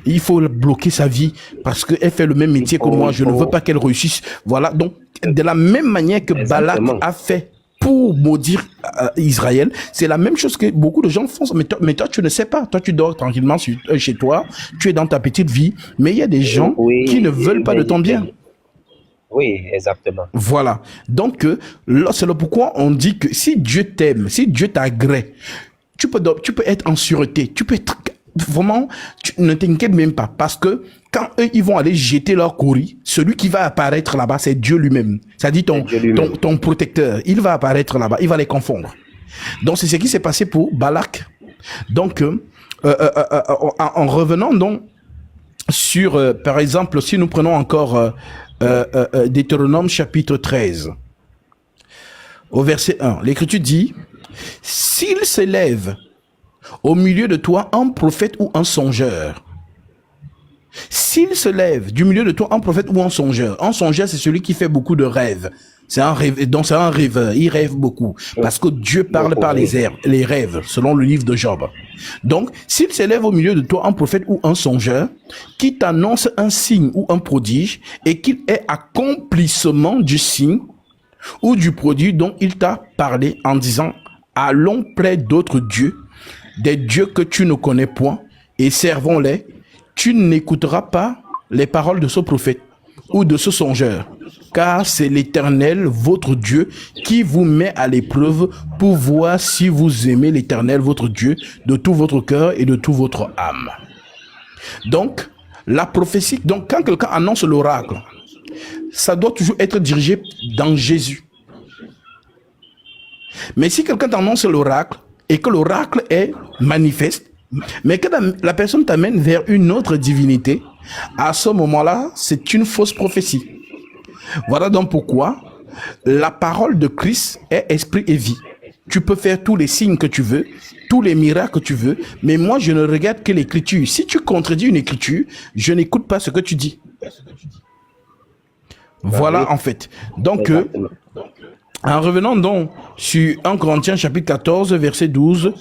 il faut bloquer sa vie parce qu'elle fait le même métier que moi. Je ne veux pas qu'elle réussisse. Voilà. Donc, de la même manière que Balak a fait pour maudire Israël, c'est la même chose que beaucoup de gens font. Mais toi, tu ne sais pas. Toi, tu dors tranquillement chez toi. Tu es dans ta petite vie. Mais il y a des gens qui ne veulent pas de ton bien. Oui, exactement. Voilà. Donc, là, c'est le pourquoi on dit que si Dieu t'aime, si Dieu t'agrée, tu peux être en sûreté. Tu peux être vraiment, ne t'inquiète même pas. Parce que quand eux, ils vont aller jeter leur courrier, celui qui va apparaître là-bas, c'est Dieu lui-même. C'est-à-dire ton protecteur. Il va apparaître là-bas. Il va les confondre. Donc, c'est ce qui s'est passé pour Balak. Donc, en revenant donc sur, par exemple, si nous prenons encore Deutéronome chapitre 13, au verset 1, l'Écriture dit, « S'il s'élève au milieu de toi un prophète ou un songeur, s'il se lève du milieu de toi un prophète ou un songeur, c'est celui qui fait beaucoup de rêves. C'est un rêve, donc c'est un rêveur, il rêve beaucoup. Parce que Dieu parle par les rêves, selon le livre de Job. Donc, s'il s'élève au milieu de toi un prophète ou un songeur, qui t'annonce un signe ou un prodige, et qu'il ait accomplissement du signe ou du prodige dont il t'a parlé en disant, allons près d'autres dieux, des dieux que tu ne connais point, et servons-les, tu n'écouteras pas les paroles de ce prophète ou de ce songeur, car c'est l'Éternel, votre Dieu, qui vous met à l'épreuve pour voir si vous aimez l'Éternel, votre Dieu, de tout votre cœur et de toute votre âme. Donc, la prophétie, donc quand quelqu'un annonce l'oracle, ça doit toujours être dirigé dans Jésus. Mais si quelqu'un t'annonce l'oracle et que l'oracle est manifeste, mais que la personne t'amène vers une autre divinité, à ce moment-là, c'est une fausse prophétie. Voilà donc pourquoi la parole de Christ est esprit et vie. Tu peux faire tous les signes que tu veux, tous les miracles que tu veux, mais moi, je ne regarde que l'écriture. Si tu contredis une écriture, je n'écoute pas ce que tu dis. Ah oui, Voilà en fait. Donc, exactement. en revenant donc sur 1 Corinthiens chapitre 14, verset 12,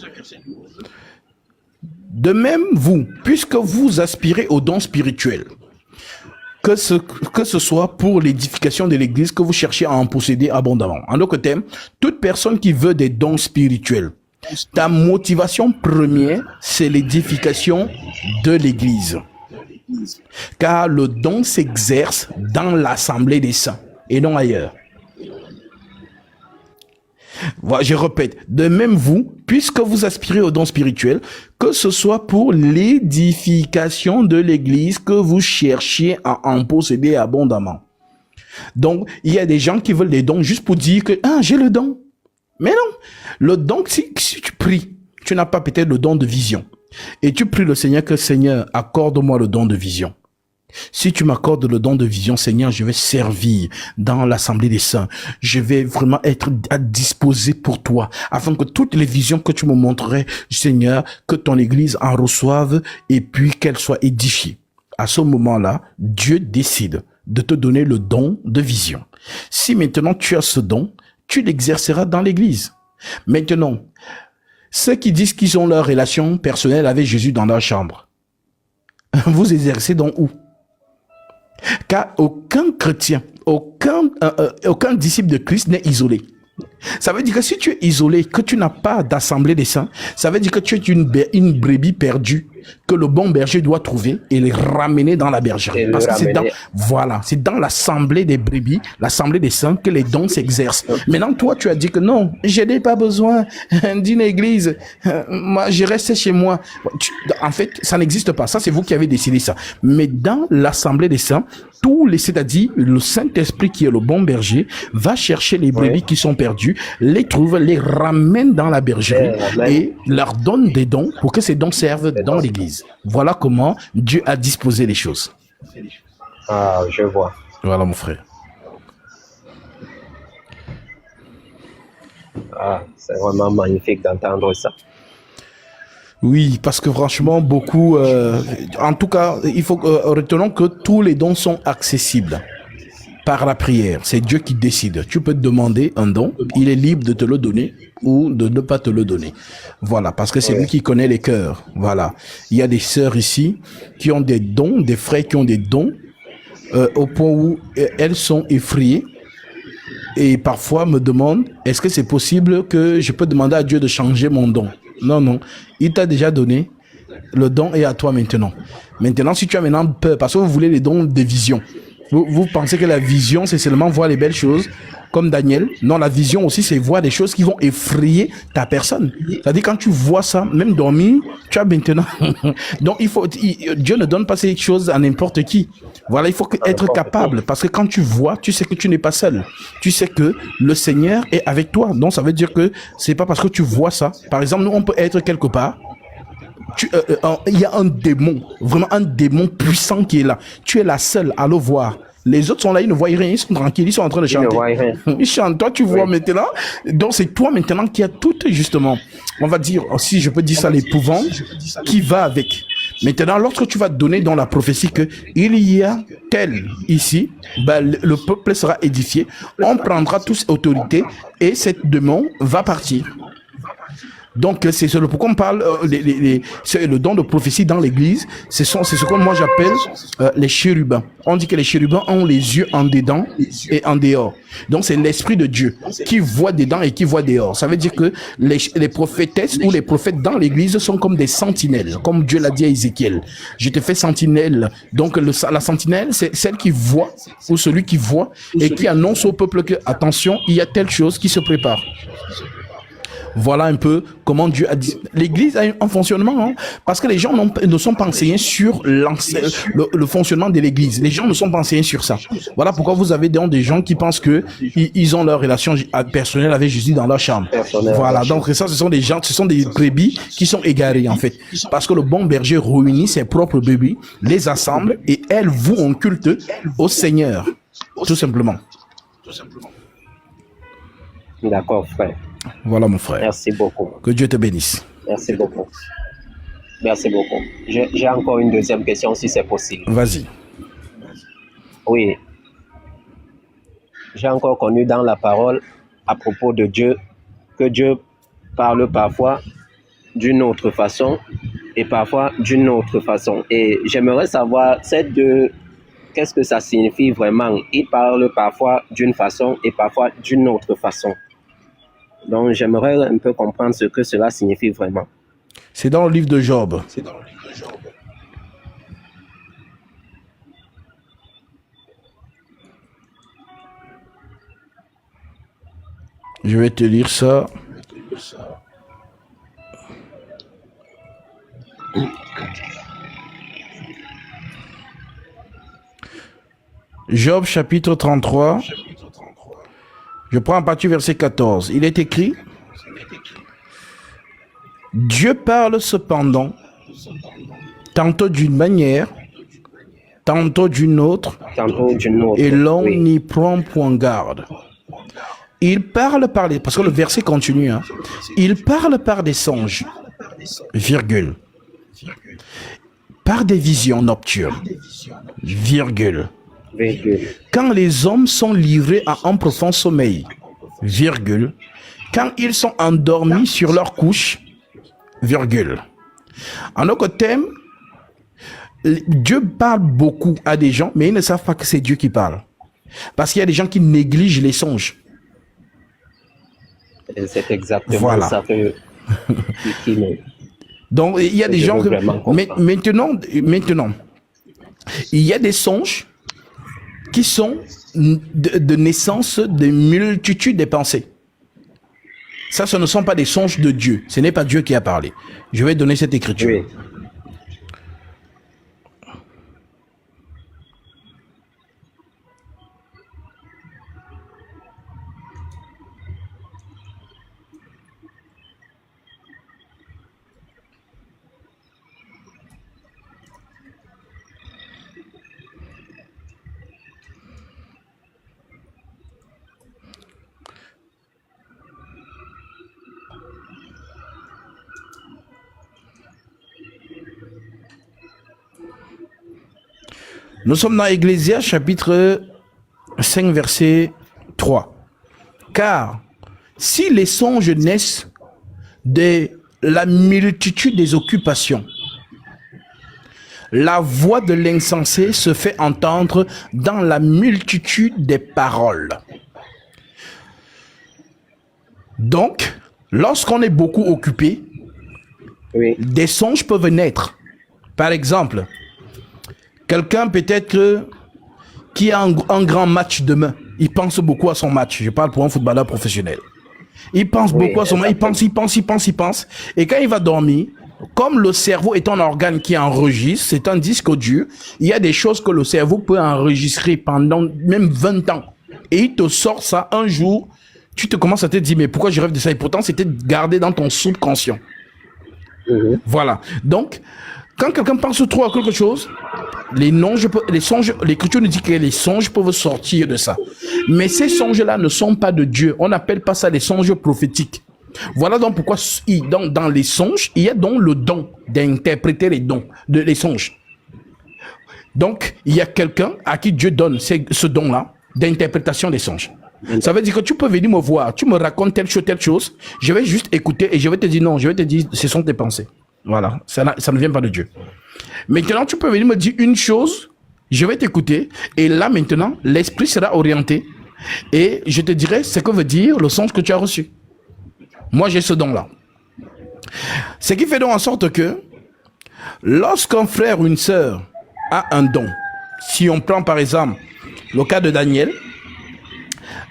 de même vous, puisque vous aspirez aux dons spirituels, que ce soit pour l'édification de l'Église, que vous cherchez à en posséder abondamment. En d'autres termes, toute personne qui veut des dons spirituels, ta motivation première, c'est l'édification de l'Église. Car le don s'exerce dans l'assemblée des saints et non ailleurs. Voilà, je répète, de même vous, puisque vous aspirez aux dons spirituels, que ce soit pour l'édification de l'Église que vous cherchiez à en posséder abondamment. Donc, il y a des gens qui veulent des dons juste pour dire que j'ai le don. Mais non, le don, si tu pries, tu n'as pas peut-être le don de vision. Et tu pries le Seigneur que Seigneur, accorde-moi le don de vision. Si tu m'accordes le don de vision, Seigneur, je vais servir dans l'assemblée des saints. Je vais vraiment être à disposer pour toi, afin que toutes les visions que tu me montrerais, Seigneur, que ton Église en reçoive et puis qu'elle soit édifiée. À ce moment-là, Dieu décide de te donner le don de vision. Si maintenant tu as ce don, tu l'exerceras dans l'Église. Maintenant, ceux qui disent qu'ils ont leur relation personnelle avec Jésus dans leur chambre, vous exercez donc où? Car aucun chrétien, aucun disciple de Christ n'est isolé. Ça veut dire que si tu es isolé, que tu n'as pas d'assemblée des saints, ça veut dire que tu es une brebis perdue que le bon berger doit trouver et les ramener dans la bergerie. Et le Parce que c'est ramener. c'est dans l'assemblée des brebis, l'assemblée des saints que les dons s'exercent. Maintenant, toi, tu as dit que non, je n'ai pas besoin d'une église. Moi, je reste chez moi. En fait, ça n'existe pas. Ça, c'est vous qui avez décidé ça. Mais dans l'assemblée des saints, c'est-à-dire le Saint-Esprit qui est le bon berger, va chercher les brebis qui sont perdues, les trouve, les ramène dans la bergerie et leur donne des dons pour que ces dons servent dans l'Église. Voilà comment Dieu a disposé les choses. Ah, je vois. Voilà, mon frère. Ah, c'est vraiment magnifique d'entendre ça. Oui, parce que franchement, beaucoup... en tout cas, il faut retenons que tous les dons sont accessibles par la prière. C'est Dieu qui décide. Tu peux te demander un don, il est libre de te le donner ou de ne pas te le donner. Voilà, parce que c'est lui qui connaît les cœurs. Voilà. Il y a des sœurs ici qui ont des dons, des frères qui ont des dons, au point où elles sont effrayées et parfois me demandent, est-ce que c'est possible que je peux demander à Dieu de changer mon don? Non, non. Il t'a déjà donné. Le don est à toi maintenant. Maintenant, si tu as maintenant peur, parce que vous voulez les dons de vision, vous pensez que la vision, c'est seulement voir les belles choses, comme Daniel. Non, la vision aussi, c'est voir des choses qui vont effrayer ta personne. C'est-à-dire, quand tu vois ça, même dormir, tu as maintenant... Donc, Dieu ne donne pas ces choses à n'importe qui. Voilà, il faut être capable, parce que quand tu vois, tu sais que tu n'es pas seul. Tu sais que le Seigneur est avec toi. Donc, ça veut dire que c'est pas parce que tu vois ça. Par exemple, nous, on peut être quelque part. Il y a un démon, vraiment un démon puissant qui est là. Tu es la seule à le voir. Les autres sont là, ils ne voient rien, ils sont tranquilles, ils sont en train de chanter. Ils ne voient rien. Ils chantent, toi tu vois maintenant. Donc c'est toi maintenant qui as tout, justement, on va dire, si je peux dire ça, l'épouvante qui va avec. Maintenant, lorsque tu vas donner dans la prophétie que il y a tel ici, le peuple sera édifié, on prendra tous autorité et cette démon va partir. Donc, c'est ce pourquoi on parle, c'est le don de prophétie dans l'église, c'est ce que moi j'appelle les chérubins. On dit que les chérubins ont les yeux en dedans et en dehors. Donc, c'est l'esprit de Dieu qui voit dedans et qui voit dehors. Ça veut dire que les prophétesses ou les prophètes dans l'église sont comme des sentinelles, comme Dieu l'a dit à Ézéchiel. Je te fais sentinelle. Donc, la sentinelle, c'est celle qui voit ou celui qui voit et qui annonce au peuple que, attention, il y a telle chose qui se prépare. Voilà un peu comment Dieu a dit. L'église a un fonctionnement, hein, parce que les gens ne sont pas enseignés sur le fonctionnement de l'église. Les gens ne sont pas enseignés sur ça. Voilà pourquoi vous avez des gens qui pensent que ils ont leur relation personnelle avec Jésus dans leur chambre. Voilà, donc ça, ce sont des gens, ce sont des brebis qui sont égarés, en fait. Parce que le bon berger réunit ses propres brebis, les assemble et elles vouent un culte au Seigneur. Tout simplement. D'accord, frère. Voilà, mon frère. Merci beaucoup. Que Dieu te bénisse. Merci beaucoup. Merci beaucoup. J'ai encore une deuxième question, si c'est possible. Vas-y. Oui. j'ai encore connu dans la parole à propos de Dieu, que Dieu parle parfois d'une autre façon et parfois d'une autre façon. Et j'aimerais savoir ces deux, qu'est-ce que ça signifie vraiment? Il parle parfois d'une façon et parfois d'une autre façon. Donc j'aimerais un peu comprendre ce que cela signifie vraiment. C'est dans le livre de Job. Je vais te lire ça. Job chapitre 33. Je prends à partir du verset 14. Il est écrit: Dieu parle cependant, tantôt d'une manière, tantôt d'une autre, et l'on n'y prend point garde. Il parle par les... Parce que le verset continue. Hein. Il parle par des songes, virgule, par des visions nocturnes, virgule. Quand les hommes sont livrés à un profond sommeil, virgule, quand ils sont endormis sur leur couche, virgule. En autre terme, Dieu parle beaucoup à des gens, mais ils ne savent pas que c'est Dieu qui parle. Parce qu'il y a des gens qui négligent les songes. Et c'est exactement ça que... Donc, il y a des gens que... Maintenant, il y a des songes qui sont de naissance de multitudes de pensées. Ça, ce ne sont pas des songes de Dieu. Ce n'est pas Dieu qui a parlé. Je vais donner cette écriture. Oui. Nous sommes dans Ecclésiaste chapitre 5 verset 3. Car si les songes naissent de la multitude des occupations, la voix de l'insensé se fait entendre dans la multitude des paroles. Donc, lorsqu'on est beaucoup occupé, des songes peuvent naître. Par exemple, quelqu'un peut-être qui a un grand match demain, il pense beaucoup à son match. Je parle pour un footballeur professionnel. Il pense beaucoup à son match, il pense. Et quand il va dormir, comme le cerveau est un organe qui enregistre, c'est un disque dur, il y a des choses que le cerveau peut enregistrer pendant même 20 ans. Et il te sort ça un jour, tu te commences à te dire, mais pourquoi je rêve de ça? Et pourtant, c'était gardé dans ton subconscient. Voilà. Donc, quand quelqu'un pense trop à quelque chose, les songes, l'écriture nous dit que les songes peuvent sortir de ça. Mais ces songes-là ne sont pas de Dieu. On n'appelle pas ça les songes prophétiques. Voilà donc pourquoi dans les songes, il y a donc le don d'interpréter les songes. Donc, il y a quelqu'un à qui Dieu donne ce don-là d'interprétation des songes. Ça veut dire que tu peux venir me voir, tu me racontes telle chose, je vais juste écouter et je vais te dire non, je vais te dire ce sont tes pensées. Voilà, ça ne vient pas de Dieu. Maintenant, tu peux venir me dire une chose, je vais t'écouter, et là maintenant, l'esprit sera orienté, et je te dirai ce que veut dire le songe que tu as reçu. Moi, j'ai ce don-là. Ce qui fait donc en sorte que, lorsqu'un frère ou une sœur a un don, si on prend par exemple le cas de Daniel,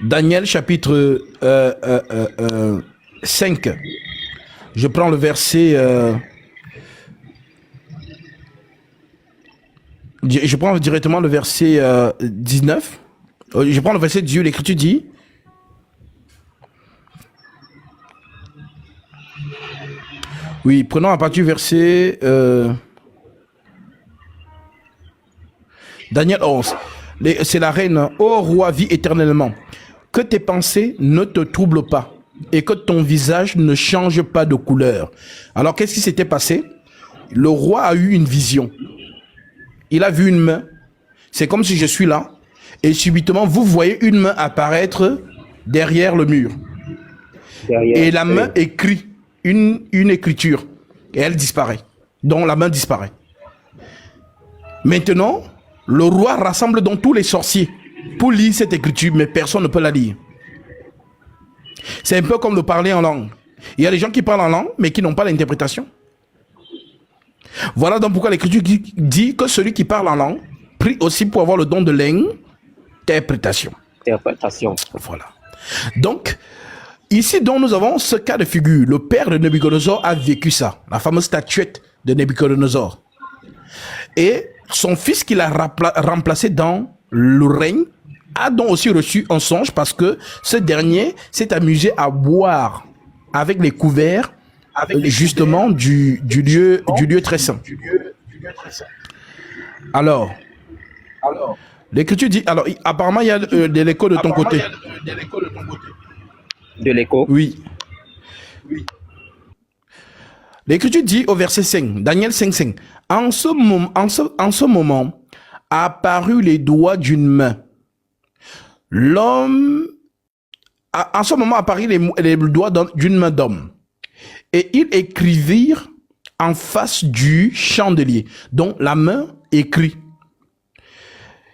Daniel chapitre 5, je prends le verset... je prends directement le verset 19. Je prends le verset 18, l'écriture dit... Oui, prenons à partir du verset... Daniel 11. C'est la reine. Ô roi, vis éternellement. Que tes pensées ne te troublent pas et que ton visage ne change pas de couleur. Alors, qu'est-ce qui s'était passé? Le roi a eu une vision. Il a vu une main. C'est comme si je suis là Et subitement, vous voyez une main apparaître derrière le mur. Et la main écrit une écriture. Et elle disparaît. Donc la main disparaît. Maintenant, le roi rassemble donc tous les sorciers pour lire cette écriture, mais personne ne peut la lire. C'est un peu comme de parler en langue. Il y a des gens qui parlent en langue, mais qui n'ont pas l'interprétation. Voilà donc pourquoi l'écriture dit que celui qui parle en langue prie aussi pour avoir le don de l'interprétation. Voilà. Donc, ici, donc, nous avons ce cas de figure. Le père de Nabucodonosor a vécu ça, la fameuse statuette de Nabucodonosor. Et son fils qu'il a remplacé dans le règne a donc aussi reçu un songe parce que ce dernier s'est amusé à boire avec les couverts justement du lieu très saint. Alors, l'écriture dit, alors apparemment il y a de l'écho de ton côté. De l'écho? Oui. L'écriture dit au verset 5, Daniel 5:5, en ce moment apparut les doigts d'une main. En ce moment apparut les doigts d'une main d'homme. Et ils écrivirent en face du chandelier. Donc la main écrit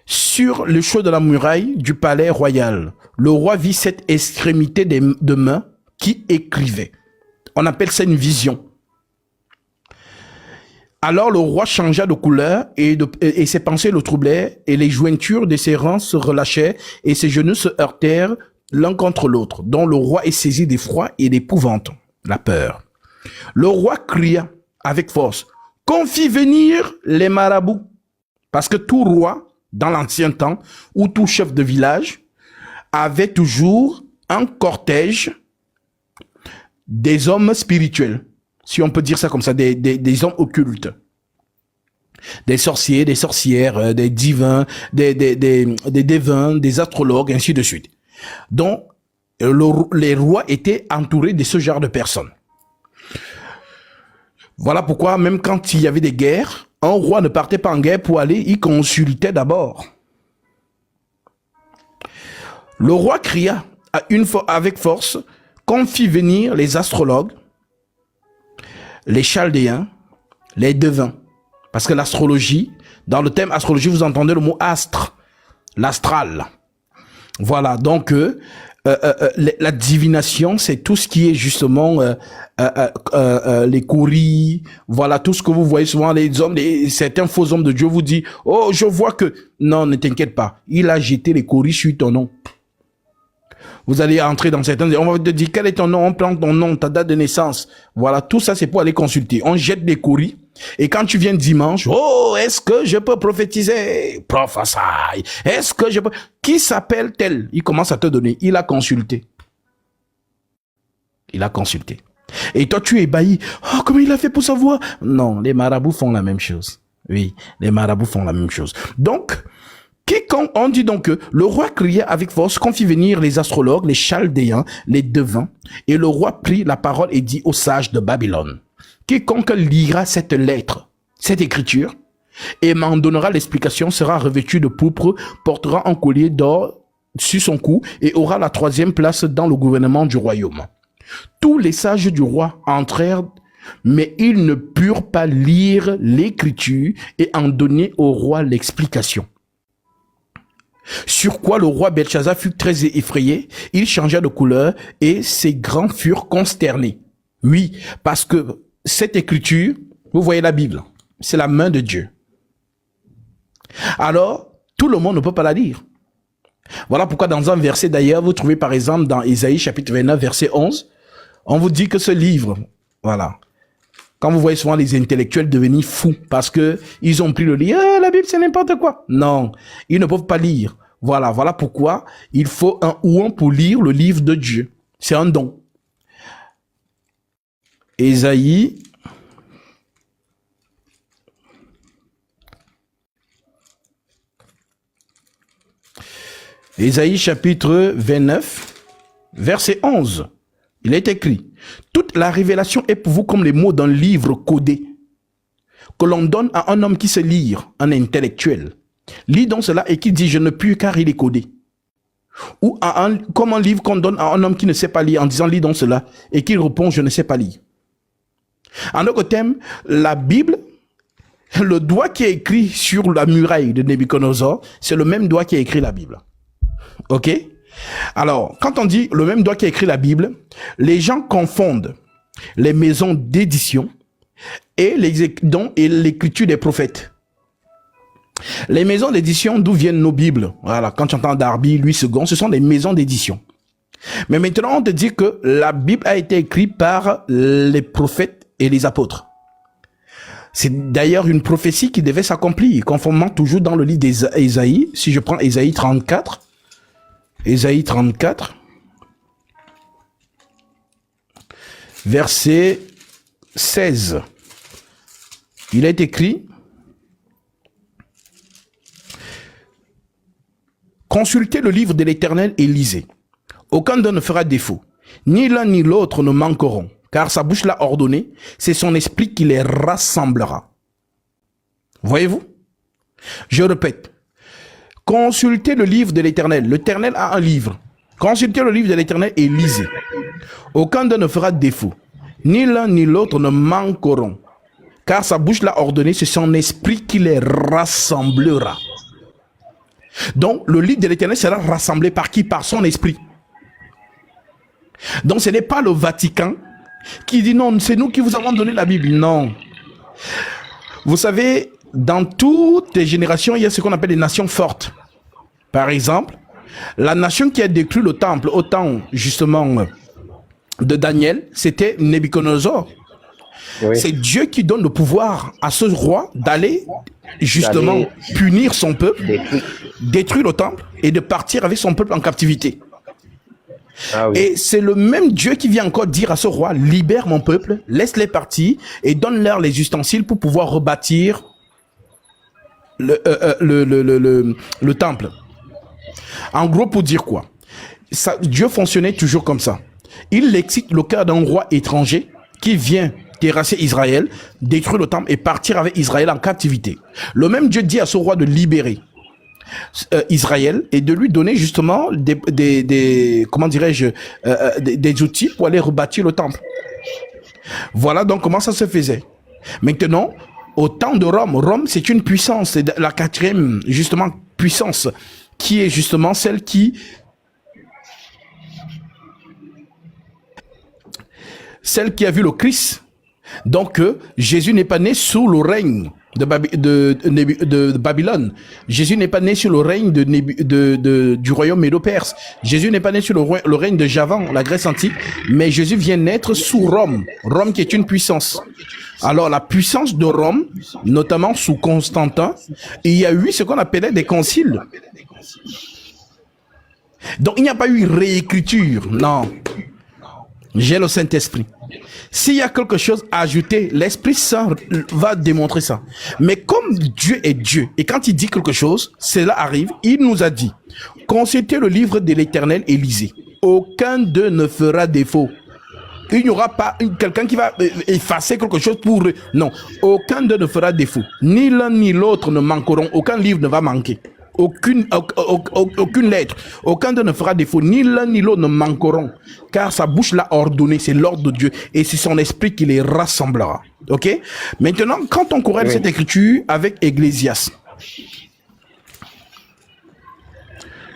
sur le chevet de la muraille du palais royal. Le roi vit cette extrémité de main qui écrivait. On appelle ça une vision. Alors le roi changea de couleur et ses pensées le troublaient et les jointures de ses reins se relâchaient et ses genoux se heurtèrent l'un contre l'autre. Donc le roi est saisi d'effroi et d'épouvante, la peur. Le roi cria avec force, qu'on fit venir les marabouts. Parce que tout roi, dans l'ancien temps, ou tout chef de village, avait toujours un cortège des hommes spirituels. Si on peut dire ça comme ça, des hommes occultes. Des sorciers, des sorcières, des divins, des devins, des astrologues, ainsi de suite. Donc, les rois étaient entourés de ce genre de personnes. Voilà pourquoi, même quand il y avait des guerres, un roi ne partait pas en guerre pour aller, il consultait d'abord. Le roi cria avec force qu'on fit venir les astrologues, les chaldéens, les devins. Parce que l'astrologie, dans le thème astrologie, vous entendez le mot astre, l'astral. Voilà, donc la divination, c'est tout ce qui est justement les courriers, voilà, tout ce que vous voyez souvent, les hommes, certains faux hommes de Dieu vous disent, oh, je vois que... Non, ne t'inquiète pas, il a jeté les courriers sur ton nom. Vous allez entrer dans certains... On va te dire, quel est ton nom? On prend ton nom, ta date de naissance. Voilà, tout ça, c'est pour aller consulter. On jette des courriers. Et quand tu viens dimanche, oh, est-ce que je peux prophétiser? Prophétie. Est-ce que je peux... Qui s'appelle tel? Il commence à te donner. Il a consulté. Il a consulté. Et toi, tu es ébahi. Oh, comment il a fait pour savoir? Non, les marabouts font la même chose. Oui, les marabouts font la même chose. Donc... on dit donc que le roi criait avec force qu'on fit venir les astrologues, les chaldéens, les devins, et le roi prit la parole et dit aux sages de Babylone, quiconque lira cette lettre, cette écriture, et m'en donnera l'explication, sera revêtu de pourpre, portera un collier d'or sur son cou et aura la 3e place dans le gouvernement du royaume. Tous les sages du roi entrèrent, mais ils ne purent pas lire l'écriture et en donner au roi l'explication. Sur quoi le roi Belshazzar fut très effrayé, il changea de couleur et ses grands furent consternés. Oui, parce que cette écriture, vous voyez la Bible, c'est la main de Dieu. Alors, tout le monde ne peut pas la lire. Voilà pourquoi dans un verset d'ailleurs, vous trouvez par exemple dans Isaïe chapitre 29 verset 11, on vous dit que ce livre, voilà, quand vous voyez souvent les intellectuels devenir fous parce que ils ont pris le livre, la Bible c'est n'importe quoi. Non, ils ne peuvent pas lire. Voilà pourquoi il faut un ouin pour lire le livre de Dieu. C'est un don. Isaïe chapitre 29, verset 11. Il est écrit, toute la révélation est pour vous comme les mots d'un livre codé, que l'on donne à un homme qui sait lire, un intellectuel. lit donc cela et qui dit je ne puis car il est codé. Ou comme un livre qu'on donne à un homme qui ne sait pas lire en disant lis donc cela et qu'il répond je ne sais pas lire. En d'autres termes, la Bible, le doigt qui est écrit sur la muraille de Nebuchadnezzar, c'est le même doigt qui a écrit la Bible. Ok? Alors, quand on dit le même doigt qui a écrit la Bible, les gens confondent les maisons d'édition et l'écriture des prophètes. Les maisons d'édition, d'où viennent nos Bibles? Voilà, quand tu entends Darby, Louis II, ce sont des maisons d'édition. Mais maintenant, on te dit que la Bible a été écrite par les prophètes et les apôtres. C'est d'ailleurs une prophétie qui devait s'accomplir, conformément toujours dans le livre d'Ésaïe. Si je prends Ésaïe 34, verset 16. Il est écrit: consultez le livre de l'Éternel et lisez. Aucun d'eux ne fera défaut. Ni l'un ni l'autre ne manqueront, car sa bouche l'a ordonné, c'est son esprit qui les rassemblera. Voyez-vous? Je répète. Consultez le livre de l'Éternel. L'Éternel a un livre. Consultez le livre de l'Éternel et lisez. Aucun d'eux ne fera défaut. Ni l'un ni l'autre ne manqueront, car sa bouche l'a ordonné, c'est son esprit qui les rassemblera. Donc, le livre de l'Éternel sera rassemblé par qui? Par son esprit. Donc, ce n'est pas le Vatican qui dit non, c'est nous qui vous avons donné la Bible. Non. Vous savez, dans toutes les générations, il y a ce qu'on appelle les nations fortes. Par exemple, la nation qui a détruit le temple au temps, justement, de Daniel, c'était Nebuchadnezzar. Oui. C'est Dieu qui donne le pouvoir à ce roi d'aller justement punir son peuple, détruire le temple et de partir avec son peuple en captivité. Ah oui. Et c'est le même Dieu qui vient encore dire à ce roi: libère mon peuple, laisse-les partir et donne-leur les ustensiles pour pouvoir rebâtir le temple. En gros, pour dire quoi? Dieu fonctionnait toujours comme ça. Il excite le cœur d'un roi étranger qui vient terrasser Israël, détruire le temple et partir avec Israël en captivité. Le même Dieu dit à ce roi de libérer Israël et de lui donner justement des comment dirais-je, des outils pour aller rebâtir le temple. Voilà donc comment ça se faisait. Maintenant, au temps de Rome, Rome c'est une puissance, c'est la quatrième justement puissance qui est justement celle qui a vu le Christ. Donc, Jésus n'est pas né sous le règne de Babylone. Jésus n'est pas né sur le règne du royaume médo-perse. Jésus n'est pas né sur le règne de Javan, la Grèce antique, mais Jésus vient naître sous Rome. Rome qui est une puissance. Alors, la puissance de Rome, notamment sous Constantin, il y a eu ce qu'on appelait des conciles. Donc, il n'y a pas eu réécriture, non. J'ai le Saint-Esprit. S'il y a quelque chose à ajouter, l'Esprit Saint va démontrer ça. Mais comme Dieu est Dieu, et quand il dit quelque chose, cela arrive, il nous a dit: consultez le livre de l'Éternel et lisez. Aucun d'eux ne fera défaut. Il n'y aura pas quelqu'un qui va effacer quelque chose pour... Non, aucun d'eux ne fera défaut. Ni l'un ni l'autre ne manqueront. Aucun livre ne va manquer. Aucune lettre, aucun d'eux ne fera défaut, ni l'un ni l'autre ne manqueront, car sa bouche l'a ordonné, c'est l'ordre de Dieu, et c'est son esprit qui les rassemblera. Ok? Maintenant, quand on corrèle cette écriture avec Ecclésias,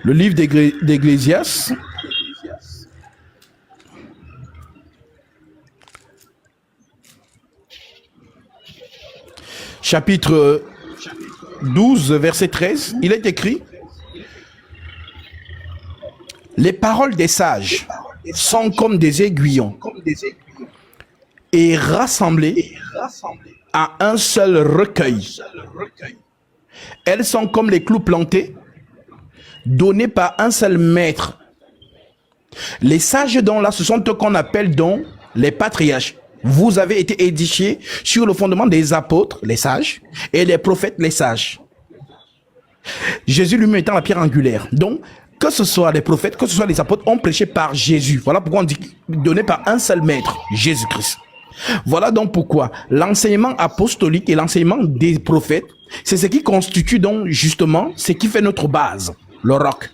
le livre d'Ecclésias, chapitre 12, verset 13, il est écrit: les paroles des sages sont comme des aiguillons et rassemblées à un seul recueil. Elles sont comme les clous plantés, donnés par un seul maître. Les sages dont là, ce sont eux qu'on appelle donc les patriarches. Vous avez été édifiés sur le fondement des apôtres, les sages, et les prophètes, les sages. Jésus lui-même étant la pierre angulaire. Donc, que ce soit les prophètes, que ce soit les apôtres, ont prêché par Jésus. Voilà pourquoi on dit donné par un seul maître, Jésus-Christ. Voilà donc pourquoi l'enseignement apostolique et l'enseignement des prophètes C'est ce qui constitue donc justement ce qui fait notre base, le roc.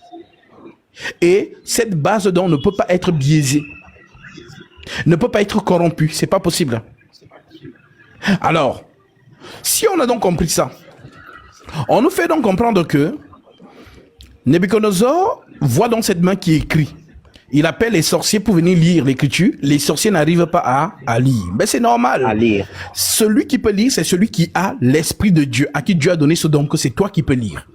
Et cette base donc ne peut pas être biaisée, ne peut pas être corrompue, c'est pas possible. Alors, si on a donc compris ça, on nous fait donc comprendre que Nabuchodonosor voit donc cette main qui écrit. Il appelle les sorciers pour venir lire l'écriture. Les sorciers n'arrivent pas à lire. Mais c'est normal. À lire. Celui qui peut lire, c'est celui qui a l'esprit de Dieu, à qui Dieu a donné ce don, que c'est toi qui peux lire.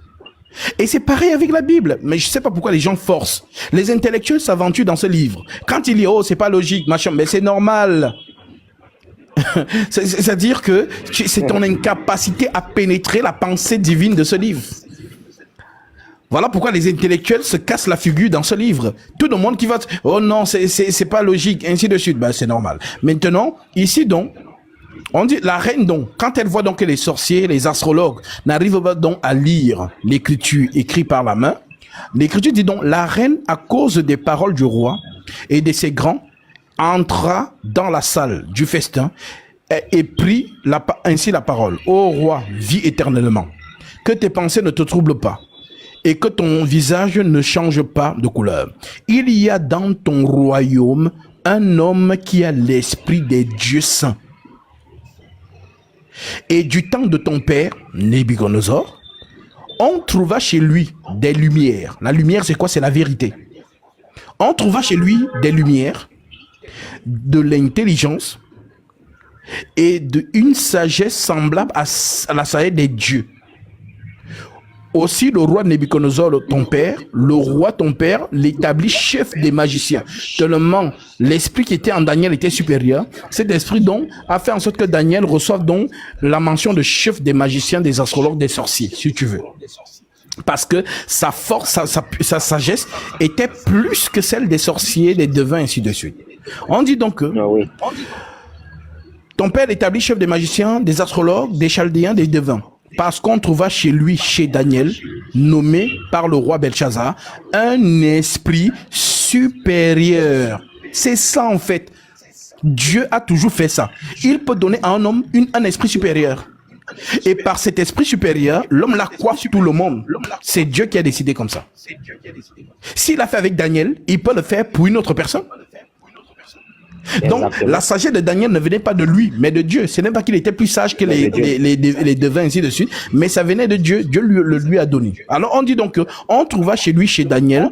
Et c'est pareil avec la Bible. Mais je ne sais pas pourquoi les gens forcent. Les intellectuels s'aventurent dans ce livre. Quand ils lisent, oh, c'est pas logique, machin, mais c'est normal. C'est-à-dire que c'est ton incapacité à pénétrer la pensée divine de ce livre. Voilà pourquoi les intellectuels se cassent la figure dans ce livre. Tout le monde qui va... Oh non, c'est pas logique, ainsi de suite. Ben, c'est normal. Maintenant, ici donc, on dit la reine donc, quand elle voit donc que les sorciers, les astrologues n'arrivent pas donc à lire l'écriture écrite par la main, l'écriture dit donc, la reine, à cause des paroles du roi et de ses grands, entra dans la salle du festin et prit ainsi la parole. Ô roi, vis éternellement. Que tes pensées ne te troublent pas et que ton visage ne change pas de couleur. Il y a dans ton royaume un homme qui a l'esprit des dieux saints. Et du temps de ton père, Nabuchodonosor, on trouva chez lui des lumières. La lumière, c'est quoi? C'est la vérité. On trouva chez lui des lumières, de l'intelligence et d'une sagesse semblable à la sagesse des dieux. Aussi le roi Nabuchodonosor, ton père, le roi ton père, l'établit chef des magiciens. Tellement l'esprit qui était en Daniel était supérieur, cet esprit donc a fait en sorte que Daniel reçoive donc la mention de chef des magiciens, des astrologues, des sorciers, si tu veux. Parce que sa force, sa sagesse était plus que celle des sorciers, des devins, ainsi de suite. On dit donc que ton père établit chef des magiciens, des astrologues, des chaldéens, des devins. Parce qu'on trouva chez lui, chez Daniel, nommé par le roi Belshazzar, un esprit supérieur. C'est ça en fait. Dieu a toujours fait ça. Il peut donner à un homme un esprit supérieur. Et par cet esprit supérieur, l'homme la coiffe tout le monde. C'est Dieu qui a décidé comme ça. S'il l'a fait avec Daniel, il peut le faire pour une autre personne. Donc, Exactement. la sagesse de Daniel ne venait pas de lui, mais de Dieu. Ce n'est pas qu'il était plus sage que les devins, ainsi de suite, mais ça venait de Dieu. Dieu lui a donné. Alors, on dit donc qu'on trouva chez lui, chez Daniel,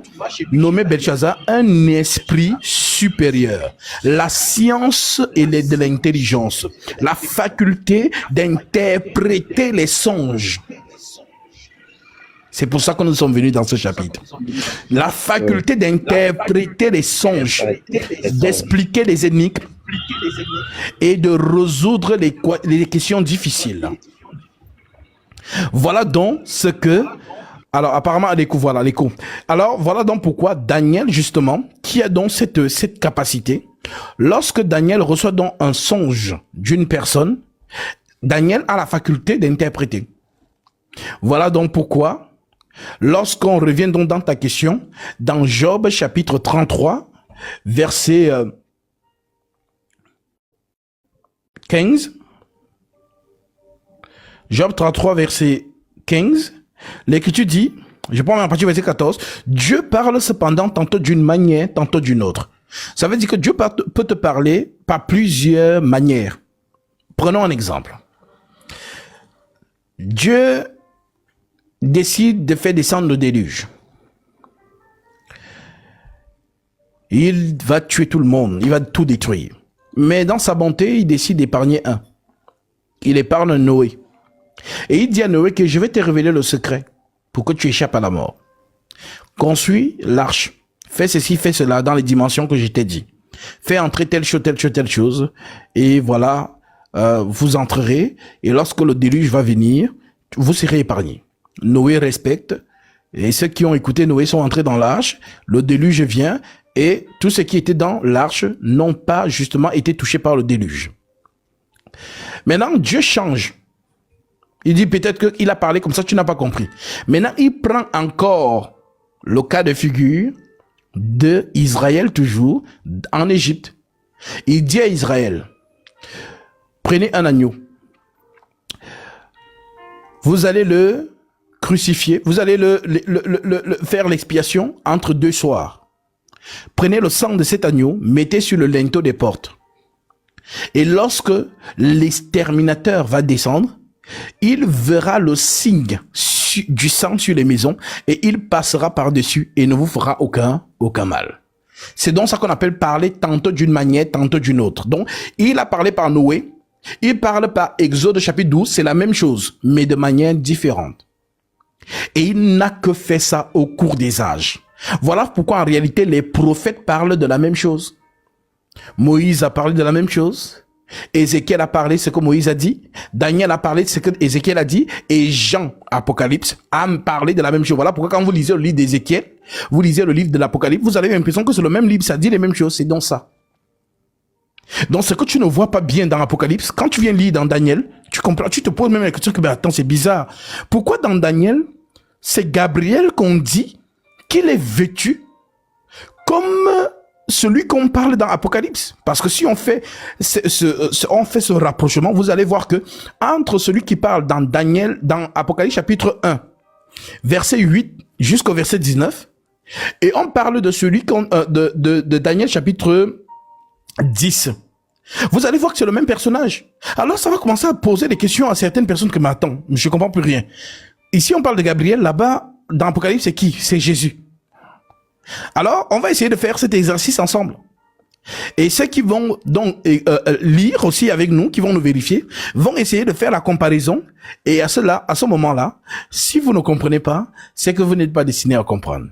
nommé Belshazzar, un esprit supérieur. La science et de l'intelligence. La faculté d'interpréter les songes. C'est pour ça que nous sommes venus dans ce chapitre. La faculté d'interpréter les songes, d'expliquer les énigmes et de résoudre les questions difficiles. Voilà donc ce que... Alors, apparemment, voilà l'écho. Alors, voilà donc pourquoi Daniel, justement, qui a donc cette capacité, lorsque Daniel reçoit donc un songe d'une personne, Daniel a la faculté d'interpréter. Voilà donc pourquoi... Lorsqu'on revient donc dans ta question, dans Job chapitre 33, verset 15, Job 33, verset 15, l'Écriture dit, je prends ma partie verset 14, Dieu parle cependant tantôt d'une manière, tantôt d'une autre. Ça veut dire que Dieu peut te parler par plusieurs manières. Prenons un exemple. Dieu décide de faire descendre le déluge. Il va tuer tout le monde, il va tout détruire. Mais dans sa bonté, il décide d'épargner un. Il épargne Noé. Et il dit à Noé que je vais te révéler le secret pour que tu échappes à la mort. Construis l'arche. Fais ceci, fais cela dans les dimensions que je t'ai dit. Fais entrer telle chose. Et voilà, vous entrerez. Et lorsque le déluge va venir, vous serez épargnés. Noé respecte, et ceux qui ont écouté Noé sont entrés dans l'arche, le déluge vient, et tous ceux qui étaient dans l'arche n'ont pas justement été touchés par le déluge. Maintenant, Dieu change. Il dit peut-être qu'il a parlé comme ça, tu n'as pas compris. Maintenant, il prend encore le cas de figure de Israël toujours, en Égypte. Il dit à Israël, prenez un agneau. vous allez le crucifier, vous allez faire l'expiation entre 2 soirs. Prenez le sang de cet agneau, mettez sur le linteau des portes. Et lorsque l'exterminateur va descendre, il verra le signe du sang sur les maisons et il passera par-dessus et ne vous fera aucun mal. C'est donc ça qu'on appelle parler tantôt d'une manière, tantôt d'une autre. Donc, il a parlé par Noé, il parle par Exode chapitre 12, c'est la même chose, mais de manière différente. Et il n'a que fait ça au cours des âges. Voilà pourquoi en réalité les prophètes parlent de la même chose. Moïse a parlé de la même chose. Ézéchiel a parlé ce que Moïse a dit. Daniel a parlé de ce que Ézéchiel a dit. Et Jean, Apocalypse, a parlé de la même chose. Voilà pourquoi quand vous lisez le livre d'Ézéchiel, vous lisez le livre de l'Apocalypse, vous avez l'impression que c'est le même livre, ça dit les mêmes choses. C'est donc ça. Donc ce que tu ne vois pas bien dans l'Apocalypse, quand tu viens lire dans Daniel, tu comprends, tu te poses même la question que, attends, c'est bizarre. Pourquoi dans Daniel, c'est Gabriel qu'on dit qu'il est vêtu comme celui qu'on parle dans Apocalypse? Parce que si on fait ce rapprochement, vous allez voir que entre celui qui parle dans Daniel, dans Apocalypse chapitre 1, verset 8 jusqu'au verset 19, et on parle de celui de Daniel chapitre 10. Vous allez voir que c'est le même personnage. Alors ça va commencer à poser des questions à certaines personnes que, mais attends, je comprends plus rien. Ici on parle de Gabriel, là-bas, dans Apocalypse, c'est qui? C'est Jésus. Alors, on va essayer de faire cet exercice ensemble. Et ceux qui vont donc lire aussi avec nous, qui vont nous vérifier, vont essayer de faire la comparaison. Et à ce moment-là, si vous ne comprenez pas, c'est que vous n'êtes pas destiné à comprendre.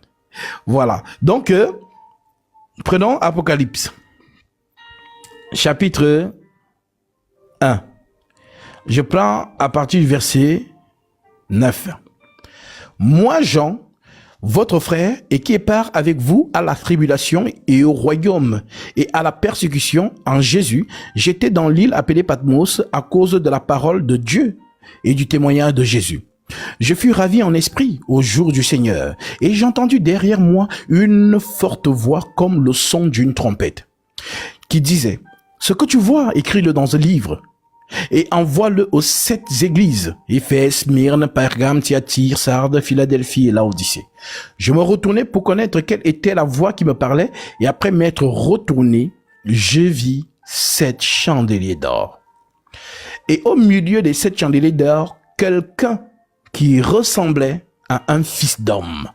Voilà. Donc, prenons Apocalypse, chapitre 1. Je prends à partir du verset 9. Moi, Jean, votre frère, et qui est part avec vous à la tribulation et au royaume et à la persécution en Jésus, j'étais dans l'île appelée Patmos à cause de la parole de Dieu et du témoignage de Jésus. Je fus ravi en esprit au jour du Seigneur, et j'ai entendu derrière moi une forte voix comme le son d'une trompette, qui disait, ce que tu vois, écris-le dans un livre, et envoie-le aux 7 églises, Éphèse, Smyrne, Pergame, Thyatire, Sardes, Philadelphie et Laodicée. Je me retournai pour connaître quelle était la voix qui me parlait, et après m'être retourné, je vis 7 chandeliers d'or. Et au milieu des 7 chandeliers d'or, quelqu'un qui ressemblait à un fils d'homme.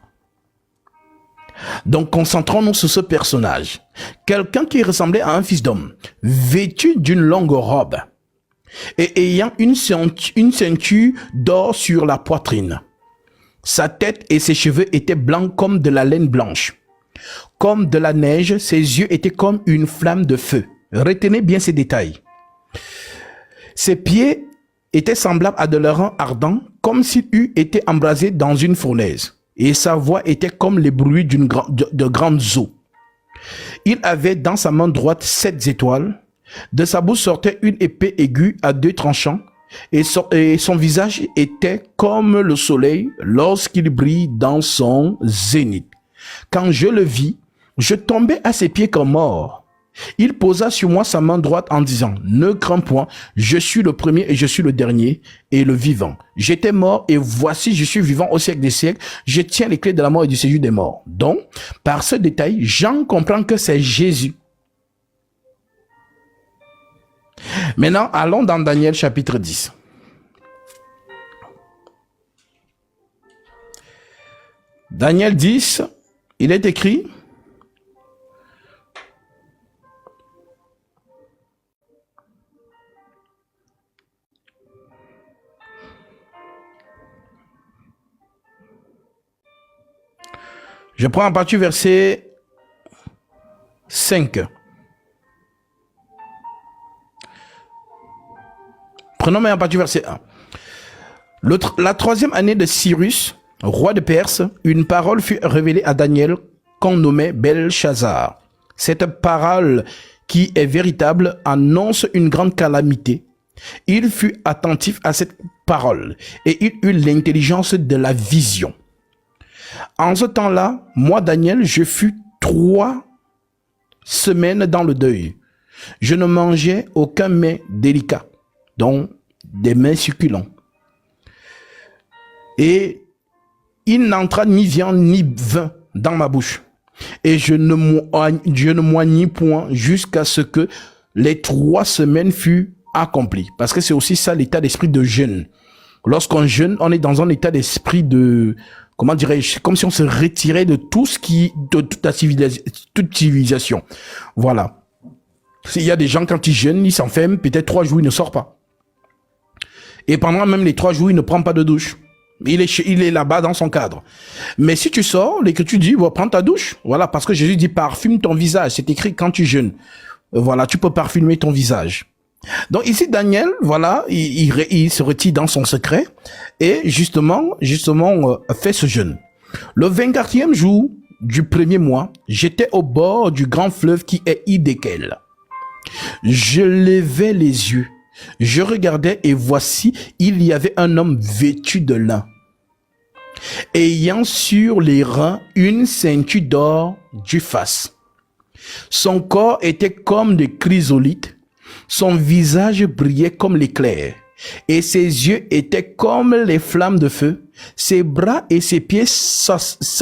Donc concentrons-nous sur ce personnage. Quelqu'un qui ressemblait à un fils d'homme, vêtu d'une longue robe, et ayant une ceinture d'or sur la poitrine. Sa tête et ses cheveux étaient blancs comme de la laine blanche. Comme de la neige, ses yeux étaient comme une flamme de feu. Retenez bien ces détails. Ses pieds étaient semblables à de l'airain ardent, comme s'il eût été embrasé dans une fournaise. Et sa voix était comme les bruits de grandes eaux. Il avait dans sa main droite 7 étoiles. De sa bouche sortait une épée aiguë à 2 tranchants, et son visage était comme le soleil lorsqu'il brille dans son zénith. Quand je le vis, je tombai à ses pieds comme mort. Il posa sur moi sa main droite en disant, ne crains point, je suis le premier et je suis le dernier et le vivant. J'étais mort et voici je suis vivant au siècle des siècles. Je tiens les clés de la mort et du séjour des morts. Donc, par ce détail, Jean comprend que c'est Jésus. Maintenant, allons dans Daniel chapitre 10. Daniel 10, il est écrit, je prends à partir du verset 5. Prenons même à partir du verset 1. La 3e année de Cyrus, roi de Perse, une parole fut révélée à Daniel qu'on nommait Belshazzar. Cette parole qui est véritable annonce une grande calamité. Il fut attentif à cette parole et il eut l'intelligence de la vision. En ce temps-là, moi Daniel, je fus 3 semaines dans le deuil. Je ne mangeais aucun mets délicat, dont des mets succulents. Et il n'entra ni viande ni vin dans ma bouche. Et je ne moignis point jusqu'à ce que les 3 semaines furent accomplies. Parce que c'est aussi ça l'état d'esprit de jeûne. Lorsqu'on jeûne, on est dans un état d'esprit de, comment dirais-je, comme si on se retirait de tout ce qui, de toute civilisation. Voilà. S'il y a des gens, quand ils jeûnent, ils s'enferment, peut-être 3 jours, ils ne sortent pas. Et pendant même les 3 jours, il ne prend pas de douche. Il est là-bas dans son cadre. Mais si tu sors et que tu dis, prends ta douche. Voilà, parce que Jésus dit, parfume ton visage. C'est écrit quand tu jeûnes. Voilà, tu peux parfumer ton visage. Donc ici, Daniel, voilà, il se retire dans son secret et justement, fait ce jeûne. Le 24e jour du 1er mois, j'étais au bord du grand fleuve qui est Hiddekel. Je levais les yeux. Je regardais et voici, il y avait un homme vêtu de lin, ayant sur les reins une ceinture d'or du faste. Son corps était comme des chrysolites, son visage brillait comme l'éclair, et ses yeux étaient comme les flammes de feu. Ses bras et ses pieds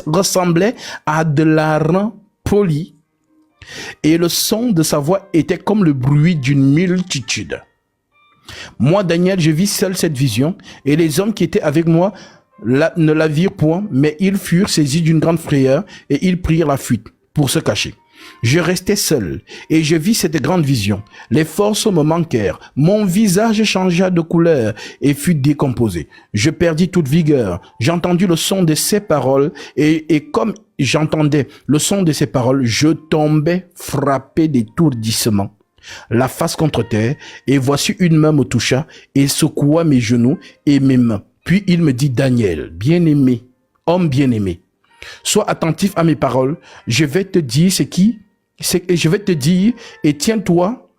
ressemblaient à de l'argent poli, et le son de sa voix était comme le bruit d'une multitude. Moi, Daniel, je vis seul cette vision, et les hommes qui étaient avec moi ne la virent point, mais ils furent saisis d'une grande frayeur, et ils prirent la fuite pour se cacher. Je restai seul, et je vis cette grande vision. Les forces me manquèrent, mon visage changea de couleur, et fut décomposé. Je perdis toute vigueur. J'entendis le son de ces paroles, et comme j'entendais le son de ces paroles, je tombais frappé d'étourdissement, la face contre terre, et voici une main me toucha et secoua mes genoux et mes mains. Puis il me dit, Daniel, bien-aimé, homme bien-aimé, sois attentif à mes paroles. Je vais te dire et tiens-toi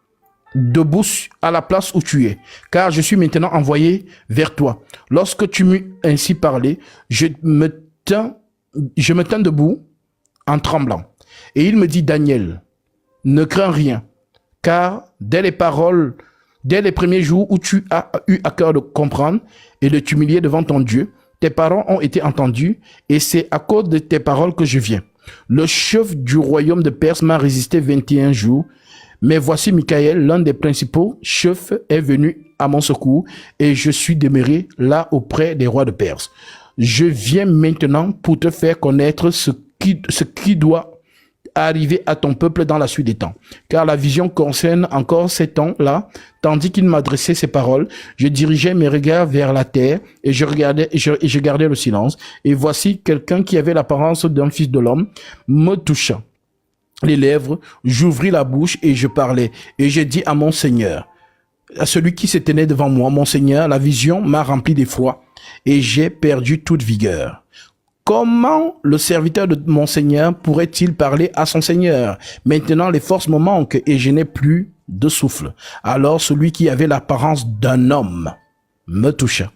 debout à la place où tu es, car je suis maintenant envoyé vers toi. Lorsque tu m'eus ainsi parlé, je me tins debout en tremblant. Et il me dit, Daniel, ne crains rien, car dès les premiers jours où tu as eu à cœur de comprendre et de t'humilier devant ton Dieu, tes paroles ont été entendues, et c'est à cause de tes paroles que je viens. Le chef du royaume de Perse m'a résisté 21 jours, mais voici Michaël, l'un des principaux chefs, est venu à mon secours, et je suis demeuré là auprès des rois de Perse. Je viens maintenant pour te faire connaître ce qui doit arriver à ton peuple dans la suite des temps. Car la vision concerne encore ces temps-là, tandis qu'il m'adressait ces paroles, je dirigeais mes regards vers la terre, et je gardais le silence. Et voici quelqu'un qui avait l'apparence d'un fils de l'homme me toucha les lèvres, j'ouvris la bouche et je parlais. Et j'ai dit à mon Seigneur, à celui qui se tenait devant moi, mon Seigneur, la vision m'a rempli d'effroi, et j'ai perdu toute vigueur. Comment le serviteur de mon Seigneur pourrait-il parler à son Seigneur? Maintenant, les forces me manquent et je n'ai plus de souffle. Alors celui qui avait l'apparence d'un homme me toucha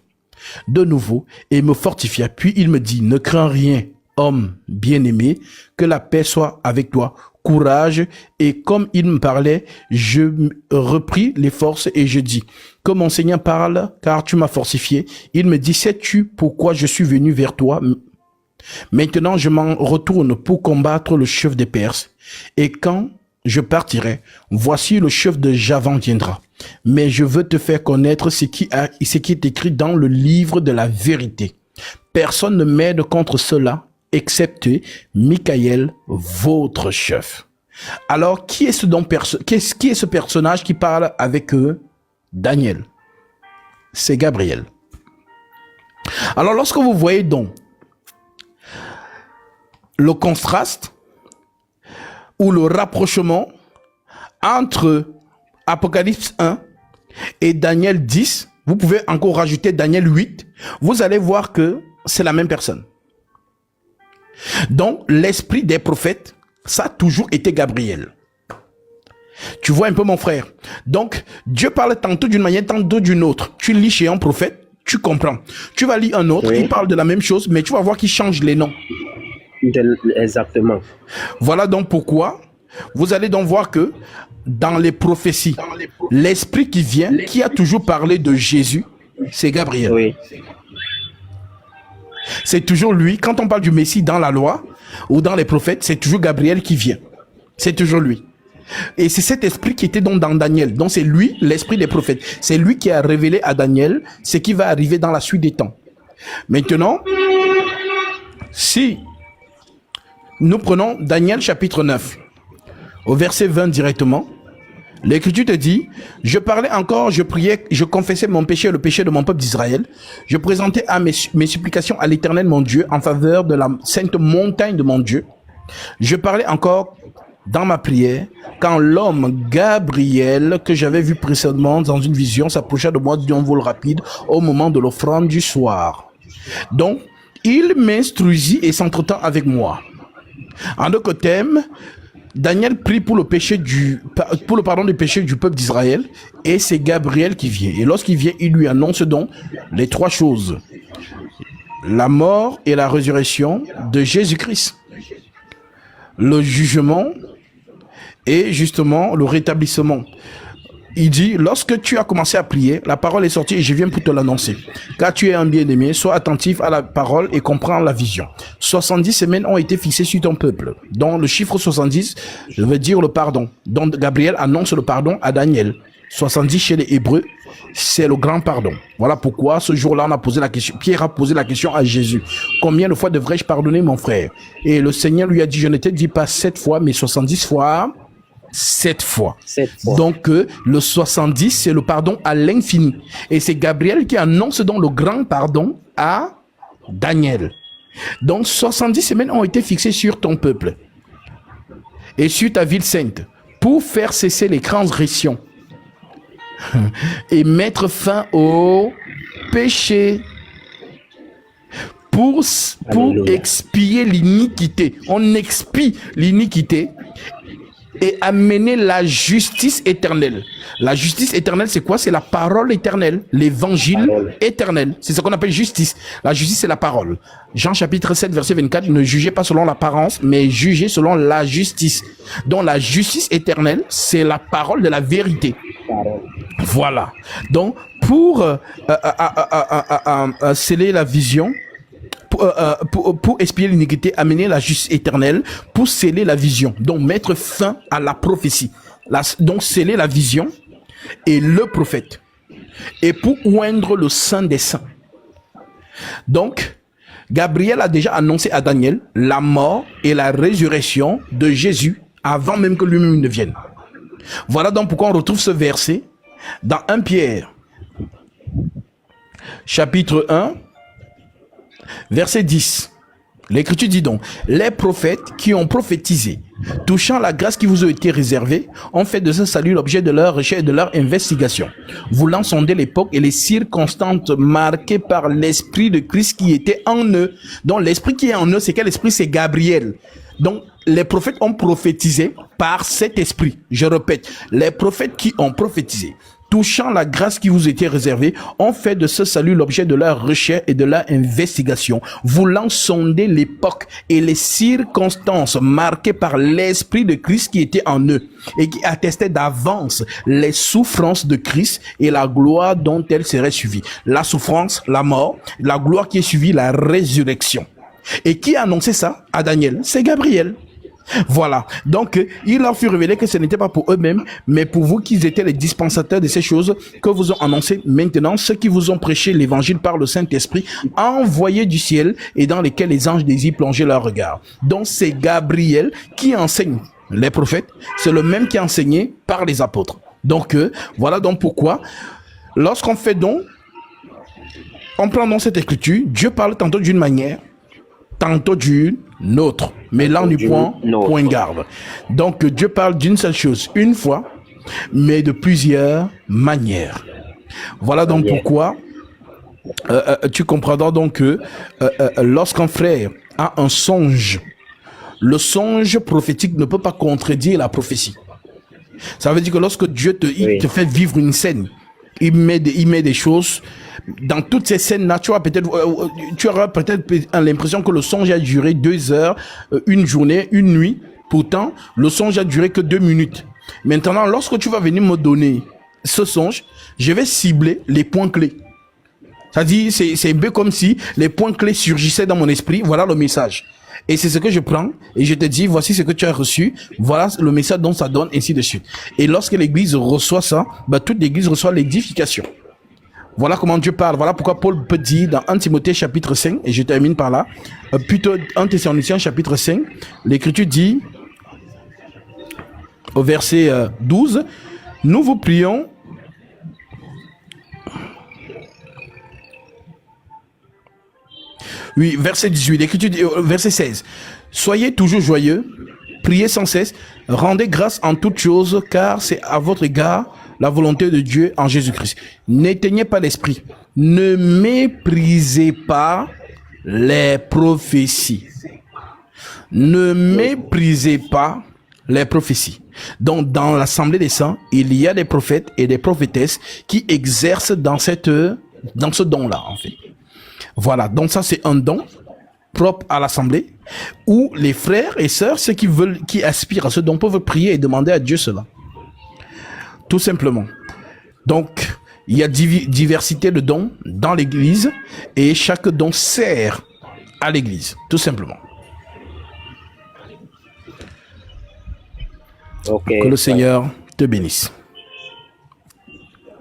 de nouveau et me fortifia. Puis il me dit, ne crains rien, homme bien-aimé, que la paix soit avec toi. Courage. Et comme il me parlait, je repris les forces et je dis, que mon Seigneur parle, car tu m'as fortifié. Il me dit, sais-tu pourquoi je suis venu vers toi? Maintenant, je m'en retourne pour combattre le chef des Perses. Et quand je partirai, voici le chef de Javan viendra. Mais je veux te faire connaître ce qui est écrit dans le livre de la vérité. Personne ne m'aide contre cela, excepté Michaël, votre chef. Alors, qui est ce personnage qui parle avec eux? Daniel. C'est Gabriel. Alors, lorsque vous voyez donc le contraste ou le rapprochement entre Apocalypse 1 et Daniel 10, vous pouvez encore rajouter Daniel 8, vous allez voir que c'est la même personne. Donc, l'esprit des prophètes, ça a toujours été Gabriel. Tu vois un peu, mon frère? Donc, Dieu parle tantôt d'une manière, tantôt d'une autre. Tu lis chez un prophète, tu comprends. Tu vas lire un autre, oui, il parle de la même chose, mais tu vas voir qu'il change les noms. Exactement. Voilà donc pourquoi vous allez donc voir que dans les prophéties, l'esprit qui vient, qui a toujours parlé de Jésus, c'est Gabriel. Oui. C'est toujours lui. Quand on parle du Messie dans la loi ou dans les prophètes, c'est toujours Gabriel qui vient. C'est toujours lui. Et c'est cet esprit qui était donc dans Daniel. Donc c'est lui, l'esprit des prophètes. C'est lui qui a révélé à Daniel ce qui va arriver dans la suite des temps. Maintenant, si nous prenons Daniel chapitre 9, au verset 20 directement, l'Écriture te dit, je parlais encore, je priais, je confessais mon péché et le péché de mon peuple d'Israël. Je présentais à mes supplications à l'Éternel mon Dieu en faveur de la sainte montagne de mon Dieu. Je parlais encore dans ma prière quand l'homme Gabriel que j'avais vu précédemment dans une vision s'approcha de moi d'un vol rapide au moment de l'offrande du soir. Donc, il m'instruisit et s'entretint avec moi. En d'autres termes, Daniel prie pour le pardon du péché du peuple d'Israël et c'est Gabriel qui vient. Et lorsqu'il vient, il lui annonce donc les trois choses. La mort et la résurrection de Jésus-Christ. Le jugement et justement le rétablissement. Il dit, lorsque tu as commencé à prier, la parole est sortie et je viens pour te l'annoncer. Car tu es un bien-aimé, sois attentif à la parole et comprends la vision. 70 semaines ont été fixées sur ton peuple. Donc le chiffre 70 veut dire le pardon. Donc Gabriel annonce le pardon à Daniel. 70 chez les Hébreux, c'est le grand pardon. Voilà pourquoi ce jour-là on a posé la question, Pierre a posé la question à Jésus. Combien de fois devrais-je pardonner mon frère? Et le Seigneur lui a dit, je ne te dis pas 7 fois, mais 70 fois. 7 fois. 7 fois. Donc, le 70, c'est le pardon à l'infini. Et c'est Gabriel qui annonce donc le grand pardon à Daniel. Donc, 70 semaines ont été fixées sur ton peuple et sur ta ville sainte pour faire cesser les transgressions et mettre fin au péché. Pour expier l'iniquité. On expie l'iniquité et amener la justice éternelle. La justice éternelle, c'est quoi? C'est la parole éternelle, l'évangile éternel. C'est ce qu'on appelle justice. La justice, c'est la parole. Jean chapitre 7, verset 24, ne jugez pas selon l'apparence, mais jugez selon la justice. Donc la justice éternelle, c'est la parole de la vérité. Voilà. Donc, pour sceller la vision, pour expier l'iniquité, amener la justice éternelle, pour sceller la vision, donc mettre fin à la prophétie, donc sceller la vision et le prophète, et pour oindre le saint des saints. Donc, Gabriel a déjà annoncé à Daniel la mort et la résurrection de Jésus avant même que lui-même ne vienne. Voilà donc pourquoi on retrouve ce verset dans 1 Pierre, chapitre 1, verset 10. L'Écriture dit donc, les prophètes qui ont prophétisé, touchant la grâce qui vous a été réservée, ont fait de ce salut l'objet de leur recherche et de leur investigation, voulant sonder l'époque et les circonstances marquées par l'esprit de Christ qui était en eux. Donc l'esprit qui est en eux, c'est quel esprit? C'est Gabriel. Donc les prophètes ont prophétisé par cet esprit. Je répète, les prophètes qui ont prophétisé, touchant la grâce qui vous était réservée, ont fait de ce salut l'objet de leur recherche et de leur investigation, voulant sonder l'époque et les circonstances marquées par l'esprit de Christ qui était en eux et qui attestait d'avance les souffrances de Christ et la gloire dont elles seraient suivies. La souffrance, la mort, la gloire qui est suivie, la résurrection. Et qui a annoncé ça à Daniel? C'est Gabriel. Voilà, donc il leur fut révélé que ce n'était pas pour eux-mêmes, mais pour vous qui étaient les dispensateurs de ces choses que vous ont annoncé maintenant ceux qui vous ont prêché l'évangile par le Saint-Esprit, envoyé du ciel et dans lesquels les anges désirent plonger leur regard. Donc c'est Gabriel qui enseigne les prophètes, c'est le même qui a enseigné par les apôtres. Donc voilà donc pourquoi, lorsqu'on fait donc, on prend donc cette écriture, Dieu parle tantôt d'une manière, tantôt d'une autre, mais là on y point garde. Donc Dieu parle d'une seule chose, une fois, mais de plusieurs manières. Voilà donc pourquoi tu comprendras donc que lorsqu'un frère a un songe, le songe prophétique ne peut pas contredire la prophétie. Ça veut dire que lorsque Dieu il te fait vivre une scène, il met des choses. Dans toutes ces scènes-là, tu auras peut-être l'impression que le songe a duré 2 heures, une journée, une nuit. Pourtant, le songe a duré que 2 minutes. Maintenant, lorsque tu vas venir me donner ce songe, je vais cibler les points clés. Ça dit, c'est un peu comme si les points clés surgissaient dans mon esprit. Voilà le message. Et c'est ce que je prends et je te dis, voici ce que tu as reçu. Voilà le message dont ça donne, ainsi de suite. Et lorsque l'église reçoit ça, bah, toute l'église reçoit l'édification. Voilà comment Dieu parle. Voilà pourquoi Paul peut dire dans 1 Timothée chapitre 5, et je termine par là, plutôt 1 Thessaloniciens chapitre 5, l'écriture dit, au verset 12, nous vous prions oui, verset 18, l'écriture dit, verset 16. Soyez toujours joyeux, priez sans cesse, rendez grâce en toutes choses, car c'est à votre égard la volonté de Dieu en Jésus-Christ. N'éteignez pas l'esprit, ne méprisez pas les prophéties. Ne méprisez pas les prophéties. Donc, dans l'assemblée des saints, il y a des prophètes et des prophétesses qui exercent dans ce don-là, en fait. Voilà, donc ça c'est un don propre à l'assemblée où les frères et sœurs, ceux qui aspirent à ce don, peuvent prier et demander à Dieu cela. Tout simplement. Donc, il y a diversité de dons dans l'église et chaque don sert à l'église, tout simplement. Ok. Que le Seigneur te bénisse.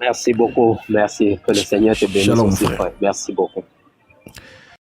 Merci beaucoup. Merci. Que le Seigneur te bénisse Shalom, aussi, frère. frère. Merci beaucoup.